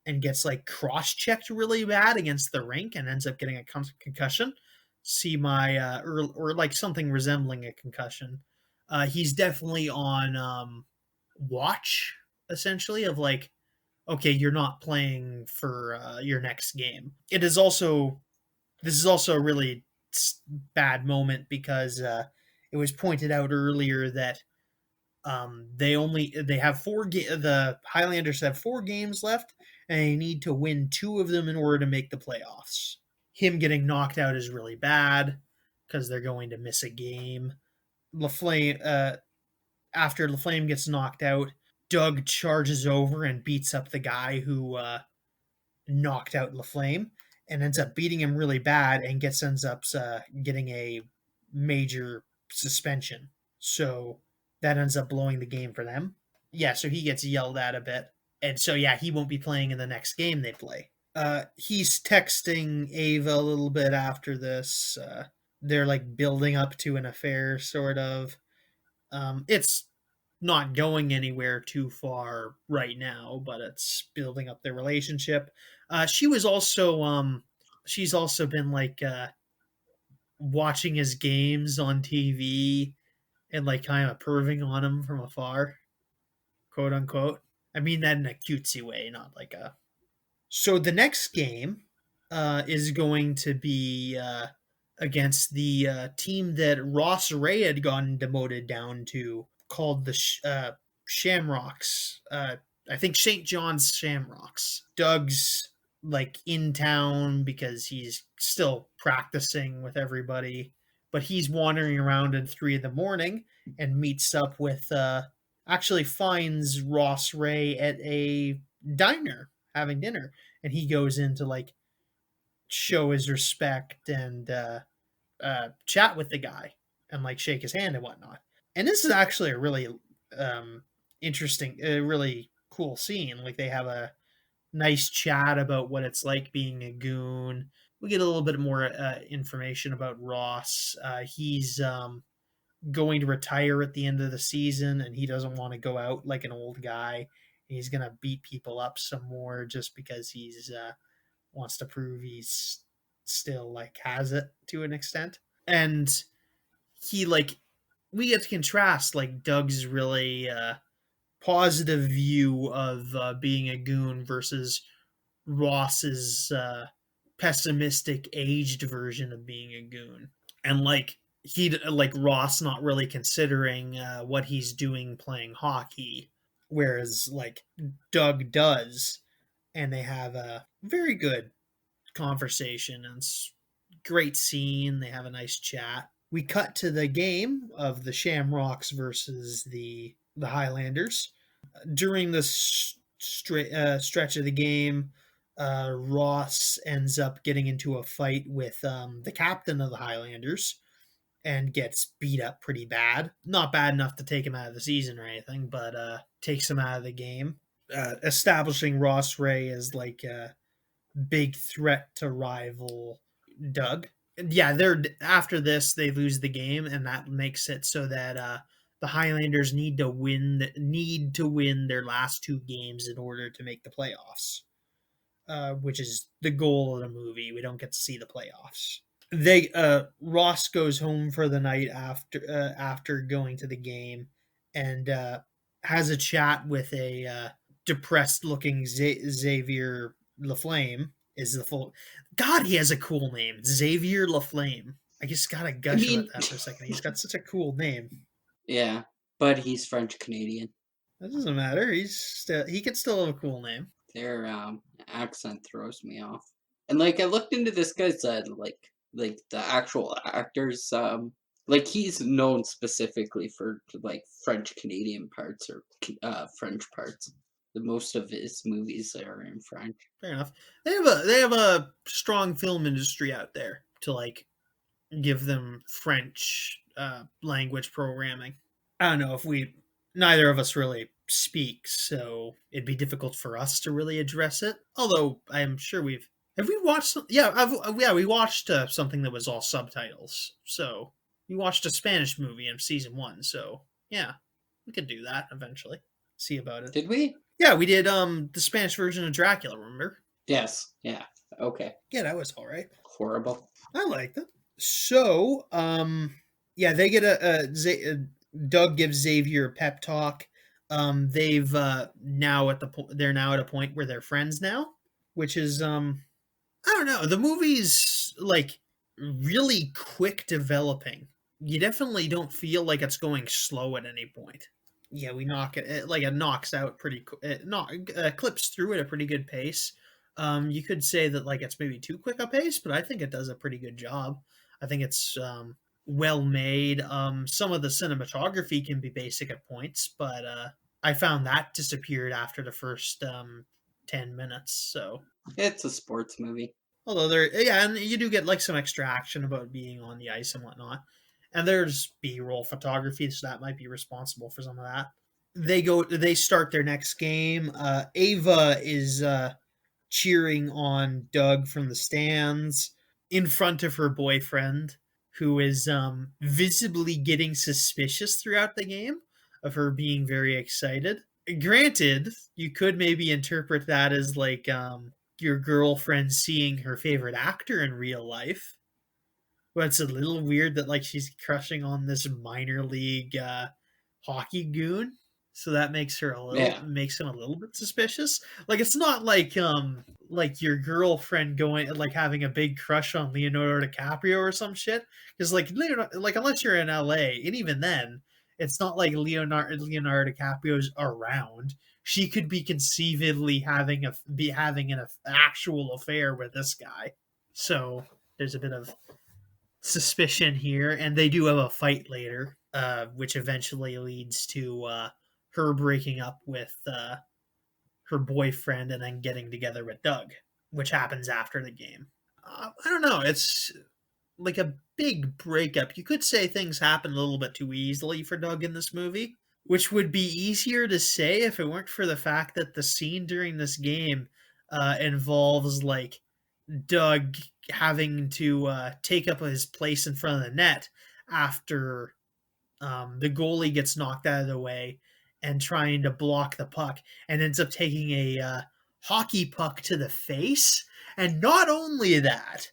and gets like cross-checked really bad against the rink and ends up getting a concussion. See my or like something resembling a concussion. He's definitely on watch essentially of like, okay, you're not playing for your next game. This is also a really bad moment because it was pointed out earlier that they have the Highlanders have 4 games left, and they need to win 2 of them in order to make the playoffs. Him getting knocked out is really bad because they're going to miss a game. LaFlame After LaFlame gets knocked out, Doug charges over and beats up the guy who knocked out LaFlame and ends up beating him really bad and ends up getting a major suspension. So that ends up blowing the game for them. Yeah, so he gets yelled at a bit. And so, yeah, he won't be playing in the next game they play. He's texting Ava a little bit after this. They're like building up to an affair, sort of. It's not going anywhere too far right now, but it's building up their relationship. She was also she's also been like watching his games on TV and like kind of approving on him from afar, quote unquote. I mean that in a cutesy way, not like a. So the next game is going to be against the team that Ross Ray had gotten demoted down to, called the Shamrocks. I think St. John's Shamrocks. Doug's like in town because he's still practicing with everybody, but he's wandering around at 3 in the morning and meets up with actually finds Ross Ray at a diner having dinner, and he goes in to like show his respect and chat with the guy and like shake his hand and whatnot. And this is actually a really interesting, really cool scene. Like they have a nice chat about what it's like being a goon. We get a little bit more information about Ross. He's going to retire at the end of the season, and he doesn't want to go out like an old guy. He's gonna beat people up some more just because he's wants to prove he's still like has it to an extent. And he like we get to contrast like Doug's really positive view of being a goon versus Ross's pessimistic aged version of being a goon. And like Ross not really considering what he's doing playing hockey, whereas like Doug does, and they have a very good conversation and great scene. They have a nice chat. We cut to the game of the Shamrocks versus the Highlanders. During the stretch of the game, Ross ends up getting into a fight with the captain of the Highlanders and gets beat up pretty bad. Not bad enough to take him out of the season or anything, but takes him out of the game, establishing Ross Ray as like a big threat to rival Doug. Yeah, they're after this they lose the game, and that makes it so that the Highlanders need to win their last 2 games in order to make the playoffs, which is the goal of the movie. We don't get to see the playoffs. They Ross goes home for the night after going to the game, and has a chat with a depressed looking Xavier Laflame. Is the full God? He has a cool name, Xavier Laflame. I just gotta I gush about mean, that for a second. He's got such a cool name. yeah, but he's French Canadian. That doesn't matter. He can still have a cool name. Their accent throws me off. And like I looked into this guy's like the actual actors like he's known specifically for like French Canadian parts or French parts. The most of his movies are in French. Fair enough. They have a strong film industry out there to like give them French language programming. I don't know if we neither of us really speak, so it'd be difficult for us to really address it. Although I'm sure we've have we watched some, yeah, yeah, we watched something that was all subtitles. So we watched a Spanish movie in season 1, so yeah, we could do that eventually. See about it. Did we? Yeah, we did the Spanish version of Dracula, remember? Yes. Yeah. Okay. Yeah, that was all right. Horrible. I liked it. So, yeah, they get Doug gives Xavier a pep talk. They've now at the they're now at a point where they're friends now, which is I don't know. The movie's like really quick developing. You definitely don't feel like it's going slow at any point. Yeah, we knock it like it knocks out pretty it knock clips through at a pretty good pace. You could say that like it's maybe too quick a pace, but I think it does a pretty good job. I think it's well made. Some of the cinematography can be basic at points, but I found that disappeared after the first 10 minutes. So It's a sports movie. although there, yeah, and you do get like some extra action about being on the ice and whatnot. And there's B-roll photography, so that might be responsible for some of that. They start their next game. Ava is cheering on Doug from the stands in front of her boyfriend, who is visibly getting suspicious throughout the game of her being very excited. Granted, you could maybe interpret that as like your girlfriend seeing her favorite actor in real life. But it's a little weird that like she's crushing on this minor league hockey goon. So that Yeah. makes him a little bit suspicious. Like it's not like your girlfriend going like having a big crush on Leonardo DiCaprio or some shit. Because like unless you're in LA, and even then, it's not like Leonardo DiCaprio's around. She could be conceivably having an actual affair with this guy. So there's a bit of suspicion here, and they do have a fight later, which eventually leads to her breaking up with her boyfriend and then getting together with Doug, which happens after the game. I don't know. It's like a big breakup. You could say things happen a little bit too easily for Doug in this movie, which would be easier to say if it weren't for the fact that the scene during this game involves like Doug having to take up his place in front of the net after the goalie gets knocked out of the way and trying to block the puck and ends up taking a hockey puck to the face. And not only that,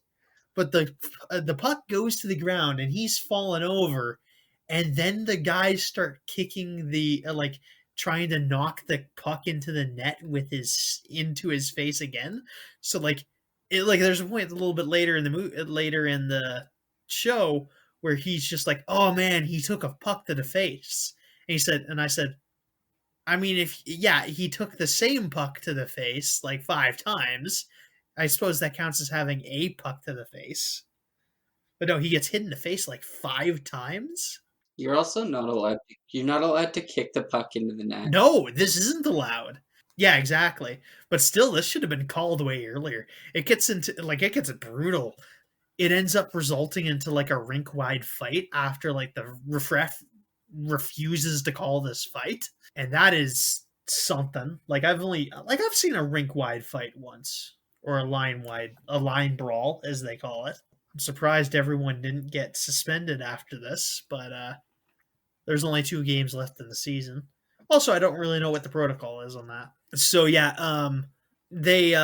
but the puck goes to the ground and he's fallen over, and then the guys start kicking the like trying to knock the puck into the net with his into his face again. So like there's a point a little bit later in the later in the show where he's just like, oh man, he took a puck to the face. And I said, I mean, if yeah, he took the same puck to the face like 5 times. I suppose that counts as having a puck to the face. But no, he gets hit in the face like 5 times. You're not allowed to kick the puck into the net. No, this isn't allowed. Yeah, exactly. But still, this should have been called way earlier. It gets brutal. It ends up resulting into like a rink wide fight after like the ref refuses to call this fight, and that is something. I've seen a rink wide fight once, or a line brawl as they call it. I'm surprised everyone didn't get suspended after this, but there's only 2 games left in the season. Also, I don't really know what the protocol is on that. So yeah, they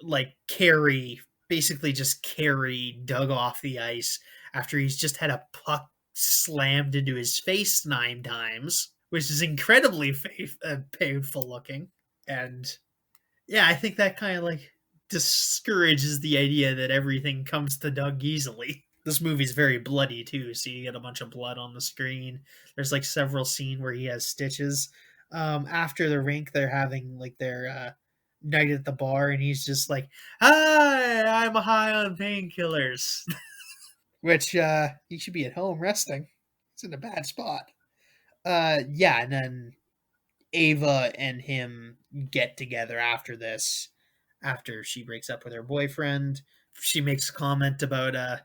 like carry basically just carry Doug off the ice after he's just had a puck slammed into his face 9 times, which is incredibly painful looking. And yeah, I think that kind of like discourages the idea that everything comes to Doug easily. This movie's very bloody too, so you get a bunch of blood on the screen. There's like several scenes where he has stitches. After the rink, they're having like their night at the bar, and he's just like, "Hi, I'm high on painkillers," which he should be at home resting. It's in a bad spot. Yeah, and then Ava and him get together after this. After she breaks up with her boyfriend, she makes a comment about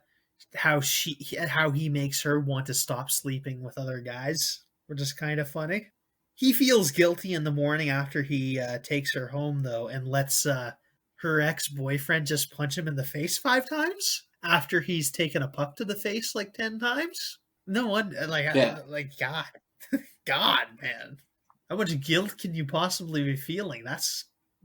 how he makes her want to stop sleeping with other guys, which is kind of funny. He feels guilty in the morning after he takes her home, though, and lets her ex boyfriend just punch him in the face 5 times after he's taken a puck to the face like 10 times. No one Yeah. like God, God, man, how much guilt can you possibly be feeling?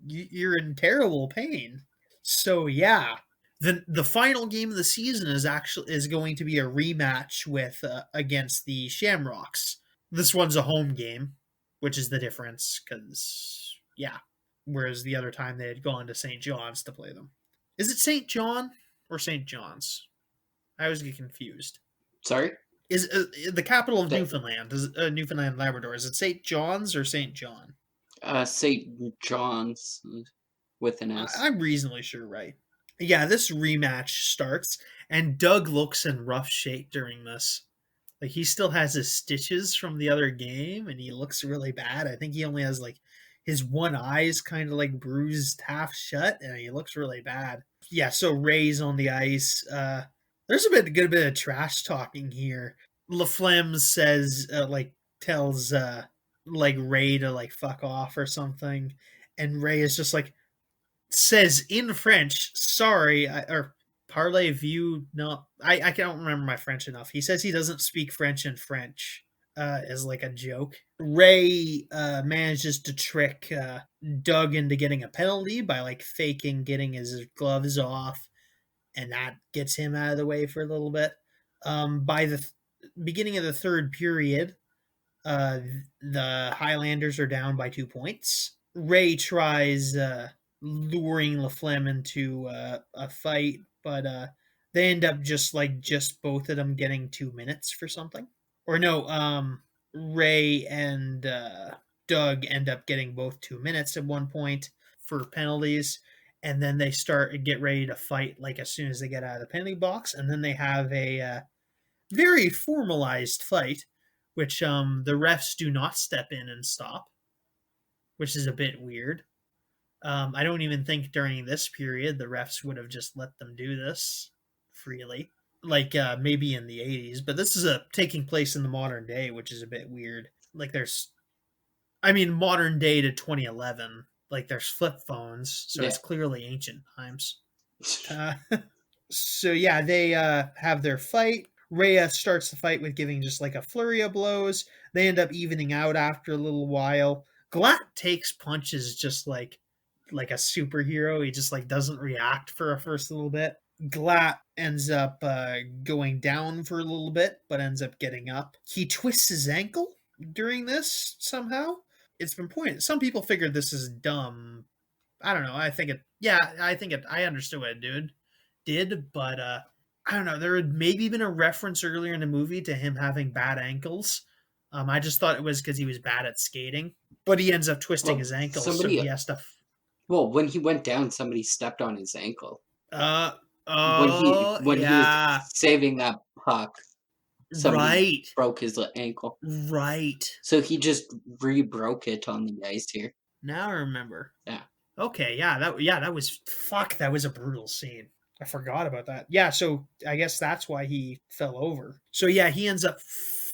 You're in terrible pain. So yeah, the final game of the season is going to be a rematch with against the Shamrocks. This one's a home game, which is the difference because yeah, whereas the other time they had gone to St. John's to play them. Is it St. John or St. John's? I always get confused. Sorry? Is the capital of That Newfoundland? Is Newfoundland Labrador? Is it St. John's or St. John? St. John's with an S. I'm reasonably sure, right? Yeah, this rematch starts, and Doug looks in rough shape during this. Like he still has his stitches from the other game, and he looks really bad. I think he only has like his one eye's kind of like bruised half shut, and he looks really bad. Yeah, so Ray's on the ice. There's a good bit of trash talking here. LaFlemme says like tells like Ray to like fuck off or something, and Ray is just like says in French, sorry, or parlez-vous not. I can't remember my French enough. He says he doesn't speak French in French as like a joke. Ray manages to trick Doug into getting a penalty by like faking getting his gloves off, and that gets him out of the way for a little bit. By the beginning of the third period, uh, the Highlanders are down by 2 points. Ray tries luring LaFlemme into a fight, but they end up just both of them getting 2 minutes for something. Or no, Ray and Doug end up getting both 2 minutes at one point for penalties, and then they get ready to fight like as soon as they get out of the penalty box, and then they have a very formalized fight, which the refs do not step in and stop, which is a bit weird. I don't even think during this period the refs would have just let them do this freely, like maybe in the 80s. But this is taking place in the modern day, which is a bit weird. Like I mean, modern day to 2011. Like there's flip phones, so Yeah. it's clearly ancient times. Uh, so yeah, they have their fight. Rhea starts the fight with giving just like a flurry of blows. They end up evening out after a little while. Glatt takes punches just like a superhero. He just like doesn't react for a first little bit. Glatt ends up going down for a little bit, but ends up getting up. He twists his ankle during this somehow. It's been pointed. Some people figured this is dumb. I don't know. I think it. Yeah, I think it. I understood what it did, but I don't know. There had maybe been a reference earlier in the movie to him having bad ankles. I just thought it was because he was bad at skating, but he ends up twisting Well, his ankle, so somebody. he has to. Well, when he went down, somebody stepped on his ankle. Uh When he oh when he was yeah, saving that puck, somebody right, broke his ankle. right. So he just re-broke it on the ice here. Now I remember. Yeah. Okay, that was fuck. That was a brutal scene. I forgot about that. Yeah, so I guess that's why he fell over. So yeah, he ends up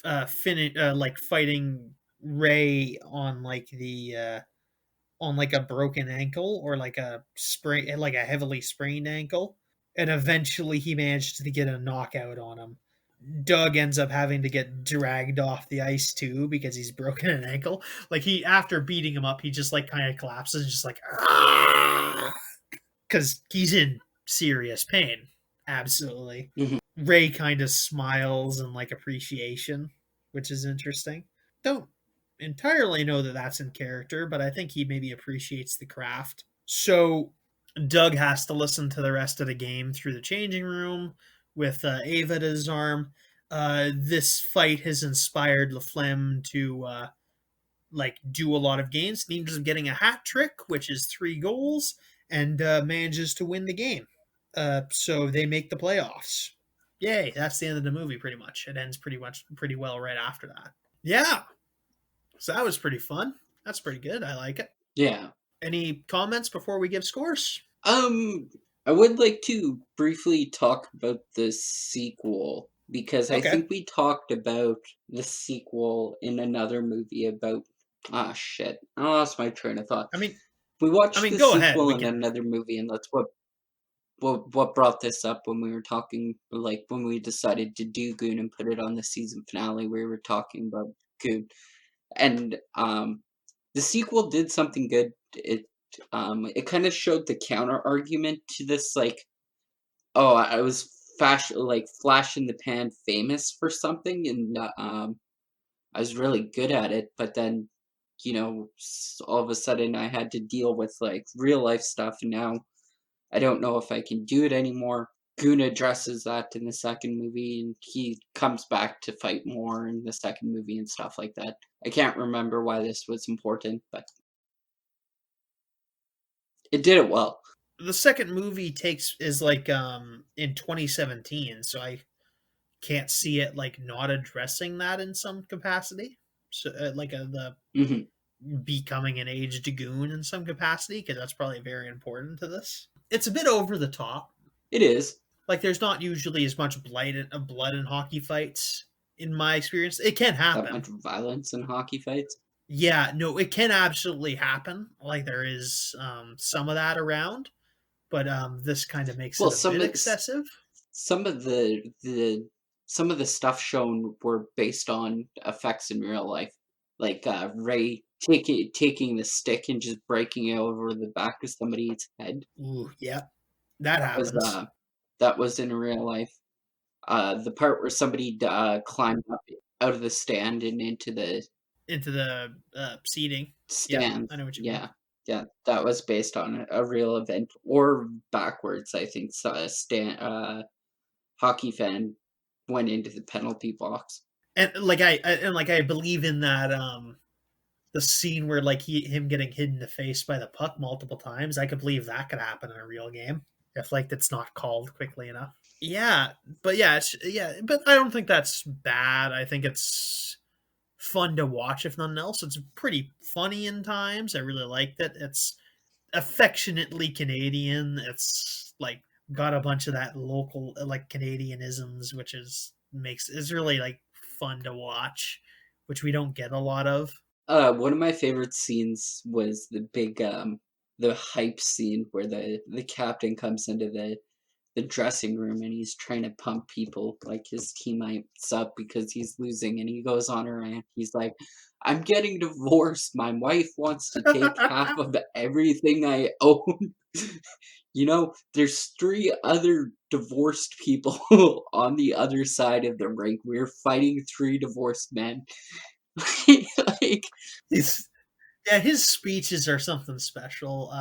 like fighting Ray on like a broken ankle or like like a heavily sprained ankle, and eventually he managed to get a knockout on him. Doug ends up having to get dragged off the ice too because he's broken an ankle. Like he after beating him up, he just like kind of collapses, just like because he's in serious pain. Absolutely. Mhm. Ray kind of smiles in like appreciation, which is interesting. Don't entirely know that that's in character, but I think he maybe appreciates the craft. So Doug has to listen to the rest of the game through the changing room with Ava at his arm. This fight has inspired LaFlemme to like do a lot of games. He ends up getting a hat trick, which is 3 goals, and manages to win the game. So they make the playoffs. Yay! That's the end of the movie. Pretty much, it ends pretty well right after that. Yeah, so that was pretty fun. That's pretty good. I like it. Yeah. Any comments before we give scores? I would like to briefly talk about the sequel because I Okay. think we talked about the sequel in another movie about Ah, shit. I lost my train of thought. I mean, We watched the go ahead. sequel We and can. another movie, and that's what brought this up when we were talking, like, when we decided to do Goon and put it on the season finale, we were talking about Goon. And, the sequel did something good. It kinda showed the counter argument to this, like, "Oh, I was flash in the pan famous for something, and, I was really good at it, but then, all of a sudden I had to deal with, like, real life stuff, and now I don't know if I can do it anymore." Goon addresses that in the second movie, and he comes back to fight more in the second movie and stuff like that. I can't remember why this was important, but it did it well. The second movie is like in 2017, so I can't see it like not addressing that in some capacity. So like the Mhm. becoming an aged goon in some capacity, because that's probably very important to this. It's a bit over the top. It is. Like there's not usually as much blood in hockey fights in my experience. It can That happen. much violence in hockey fights. Yeah, no, it can absolutely happen. Like there is some of that around, but this kind of makes Well, it a bit excessive. some of some of the stuff shown were based on effects in real life, like, Ray taking the stick and just breaking it over the back of somebody's head. Ooh, yeah, that That was, happens. that was in real life. The part where somebody climbed up out of the stand and into the Into the seating. Yep, I stands, know what you mean. yeah, yeah, that was based on a real event, or backwards, I think. So, hockey fan went into the penalty box. And like I believe in that the scene where like him getting hit in the face by the puck multiple times. I could believe that could happen in a real game if like it's not called quickly enough. Yeah, but yeah, but I don't think that's bad. I think it's fun to watch if nothing else. It's pretty funny in times. I really liked it. It's affectionately Canadian. It's like got a bunch of that local like Canadianisms, which is really like fun to watch, which we don't get a lot of. One of my favorite scenes was the hype scene where the captain comes into the dressing room and he's trying to pump people like his teammates up because he's losing, and he goes on a rant. He's like, "I'm getting divorced. My wife wants to take half of everything I own." There's three other divorced people on the other side of the rink. We're fighting three divorced men. Like, He's Yeah, his speeches are something special.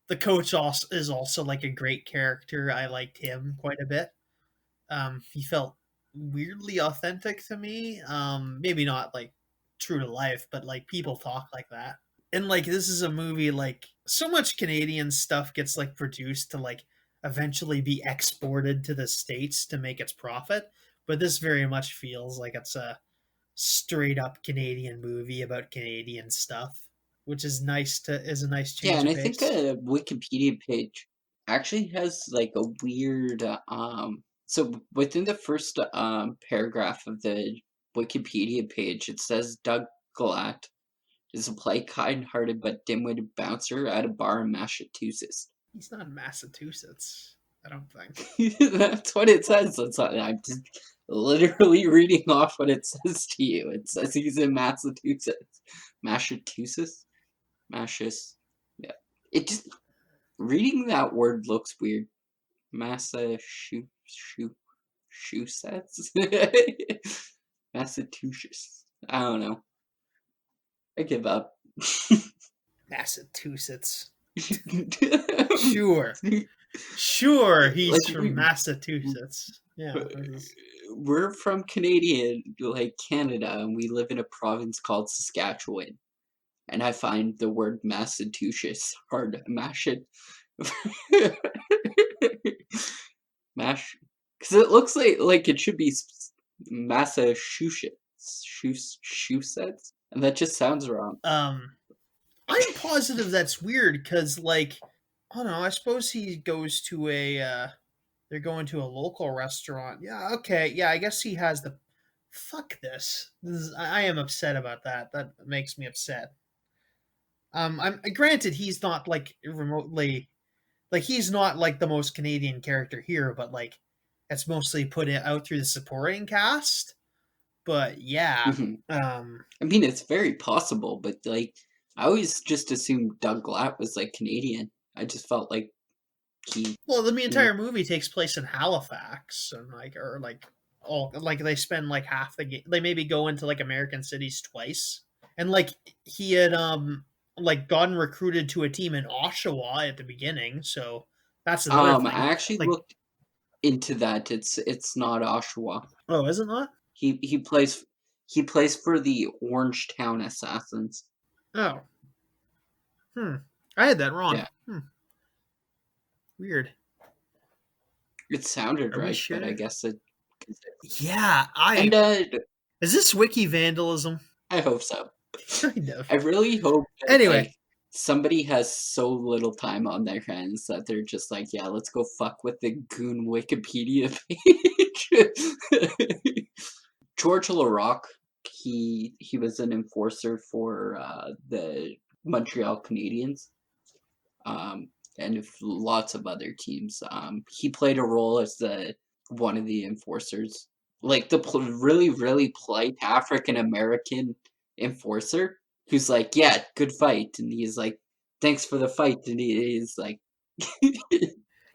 The coach also is also like a great character. I liked him quite a bit. He felt weirdly authentic to me. Maybe not like true to life, but like people talk like that. And like this is a movie like so much Canadian stuff gets like produced to like eventually be exported to the States to make its profit. But this very much feels like it's a straight up Canadian movie about Canadian stuff, which is a nice yeah, change and of I think pace. a Wikipedia page actually has like a weird so within the first paragraph of the Wikipedia page, it says Doug Glatt is a polite, kind-hearted but dim-witted bouncer at a bar in Massachusetts. He's not in Massachusetts, I don't think. That's what it says. I'm just literally reading off what it says to you. It says he's in Massachusetts. Massachusetts? Massachusetts. Yeah. It just reading that word looks weird. Massachusetts. Massachusetts. I don't know. I give up. Massachusetts. Sure. Sure, he's Like from Massachusetts. Yeah, this is we're from Canadian, like Canada, and we live in a province called Saskatchewan. And I find the word Massachusetts hard to mash it. Mash, because it looks like it should be Massachusetts, Massachusetts, and that just sounds wrong. I'm positive that's weird because like I don't know, I suppose he goes to a they're going to a local restaurant. Yeah, okay. Yeah, I guess he has the Fuck this. I am upset about that. That makes me upset. I'm granted he's not like remotely like he's not like the most Canadian character here, but like it's mostly put it out through the supporting cast. But yeah, Mhm. um, I mean, it's very possible, but like, I always just assumed Doug Glatt was like Canadian. I just felt like he, well, the you know, entire movie takes place in Halifax, and like or like all like they spend like half the game. They maybe go into like American cities twice, and like he had like gotten recruited to a team in Oshawa at the beginning, so that's another thing. I actually Like, looked into that. It's not Oshawa. oh, is it not? He plays for the Orangetown Assassins. Oh, hmm. I had that wrong. Yeah, Weird. it sounded Are we right, but I sure? guess it. Yeah, I And is this wiki vandalism? I hope so. Kind I of. really hope that Anyway, like somebody has so little time on their hands that they're just like, yeah, let's go fuck with the Goon Wikipedia page. George LaRock, he was an enforcer for the Montreal Canadiens, um, and lots of other teams. He played a role as the one of the enforcers, like the really really polite African American enforcer who's like, yeah, good fight, and he's like, thanks for the fight, and he's like,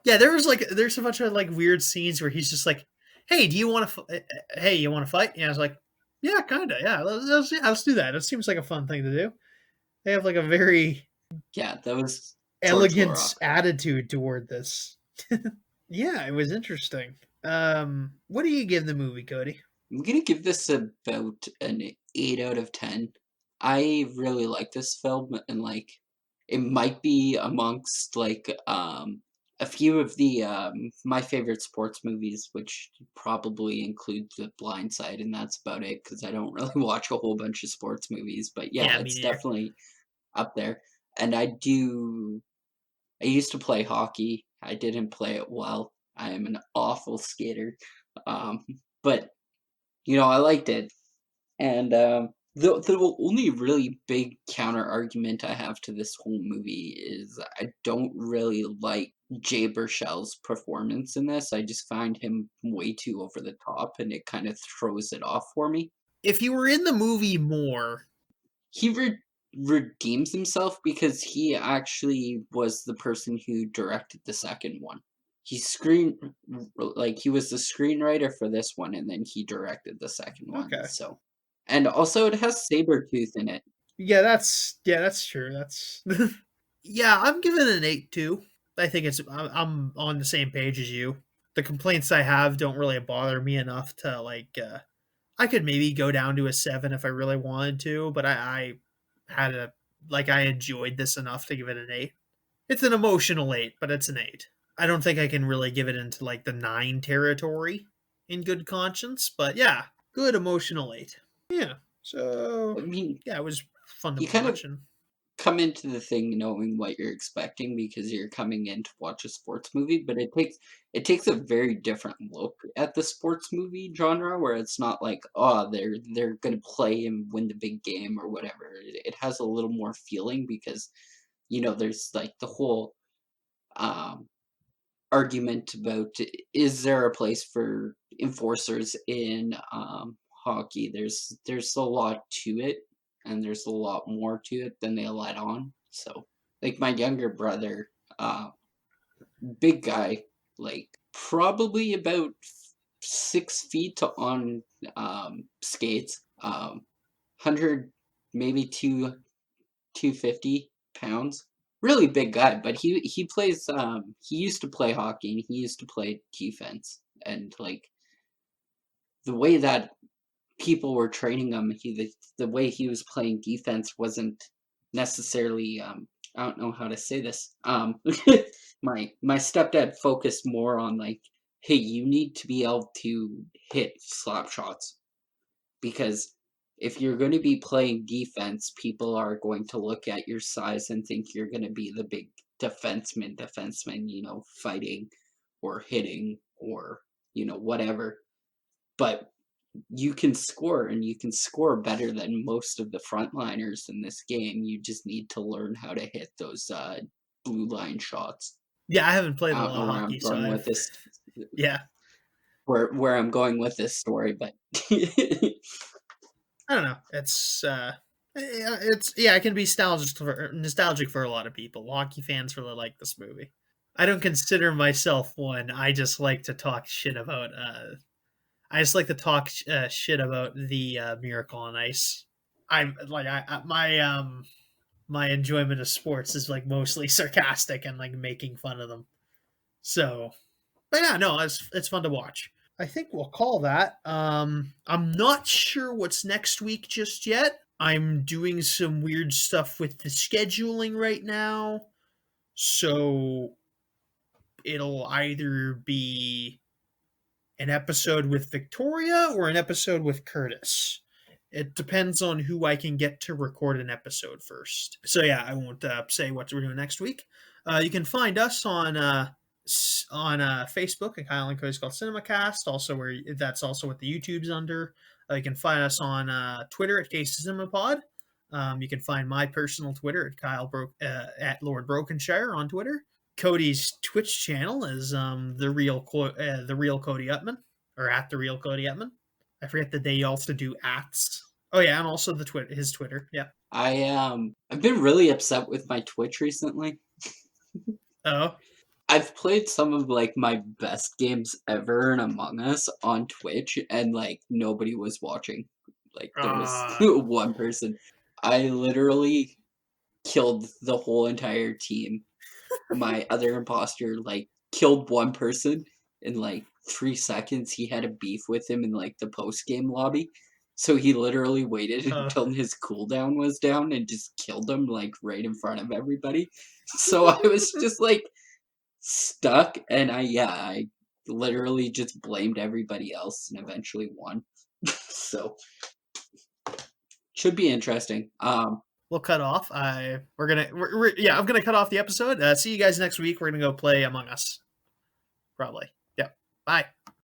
yeah, there's a bunch of like weird scenes where he's just like, "Hey, do you want to? Hey, you want to fight?" Yeah, I was like, "Yeah, kind of. Yeah, let's do that. It seems like a fun thing to do." They have like a very yeah, that was George elegant LaRock. attitude toward this. Yeah, it was interesting. What do you give the movie, Cody? I'm gonna give this about an 8 out of 10. I really like this film, and like, it might be amongst like a few of the my favorite sports movies, which probably include The Blind Side, and that's about it because I don't really watch a whole bunch of sports movies. But yeah, Yeah, me it's neither. definitely up there. And I used to play hockey. I didn't play it well. I am an awful skater. Um, but I liked it. And the only really big counter argument I have to this whole movie is I don't really like Jay Baruchel's performance in this. I just find him way too over the top, and it kind of throws it off for me. If you were in the movie more, He redeems himself because he actually was the person who directed the second one. He was the screenwriter for this one, and then he directed the second one. okay. So, and also it has Sabretooth in it. Yeah, that's true. That's yeah. I'm giving it an 8 too. I think I'm on the same page as you. The complaints I have don't really bother me enough to like. I could maybe go down to a 7 if I really wanted to, but I had a like I enjoyed this enough to give it an 8. It's an emotional 8, but it's an 8. I don't think I can really give it into like the 9 territory in good conscience, but yeah, good emotional 8. Yeah. I So mean, yeah, it was fun to you kind of watch and come into the thing knowing what you're expecting because you're coming in to watch a sports movie, but it takes a very different look at the sports movie genre where it's not like, oh, they're gonna play and win the big game or whatever. It has a little more feeling because there's like the whole um argument about, is there a place for enforcers in hockey. There's a lot to it, and there's a lot more to it than they let on. So, like my younger brother, uh, big guy, like probably about 6 feet on skates, 100, maybe 250 pounds. Really big guy, but he used to play hockey and he used to play defense. And like the way that people were training him, the way he was playing defense wasn't necessarily I don't know how to say this. My stepdad focused more on like, hey, you need to be able to hit slap shots because if you're going to be playing defense, people are going to look at your size and think you're going to be the big defenseman, fighting or hitting or whatever. But you can score, and you can score better than most of the frontliners in this game. You just need to learn how to hit those blue line shots. Yeah, I haven't played a I don't lot know of where I'm hockey, so going with I've this, yeah. where I'm going with this story, but I don't know. It's yeah, it can be nostalgic for a lot of people. Hockey fans really like this movie. I don't consider myself one. I just like to talk shit about. I just like to talk shit about the Miracle on Ice. I'm like my enjoyment of sports is like mostly sarcastic and like making fun of them. So, but yeah, no, it's fun to watch. I think we'll call that. I'm not sure what's next week just yet. I'm doing some weird stuff with the scheduling right now. So it'll either be an episode with Victoria or an episode with Curtis. It depends on who I can get to record an episode first. So yeah, I won't say what we're doing next week. You can find us on Facebook at Kyle and Cody's called CinemaCast. Also, where that's also what the YouTube's under. You can find us on Twitter at KCCCC. You can find my personal Twitter at at Lord Brokenshire on Twitter. Cody's Twitch channel is the real Cody Utman, or at the real Cody Utman. I forget that they also do ats. Oh yeah, and also his Twitter. Yeah. I've been really upset with my Twitch recently. Oh. I've played some of like my best games ever in Among Us on Twitch, and like nobody was watching. Like there was one person. I literally killed the whole entire team. My other imposter like killed one person in like 3 seconds. He had a beef with him in like the post game lobby. So he literally waited until his cooldown was down and just killed him like right in front of everybody. So I was just like stuck, and I literally just blamed everybody else and eventually won. So should be interesting. We'll cut off. I'm gonna cut off the episode. See you guys next week. We're gonna go play Among Us. Probably. Yep. Bye.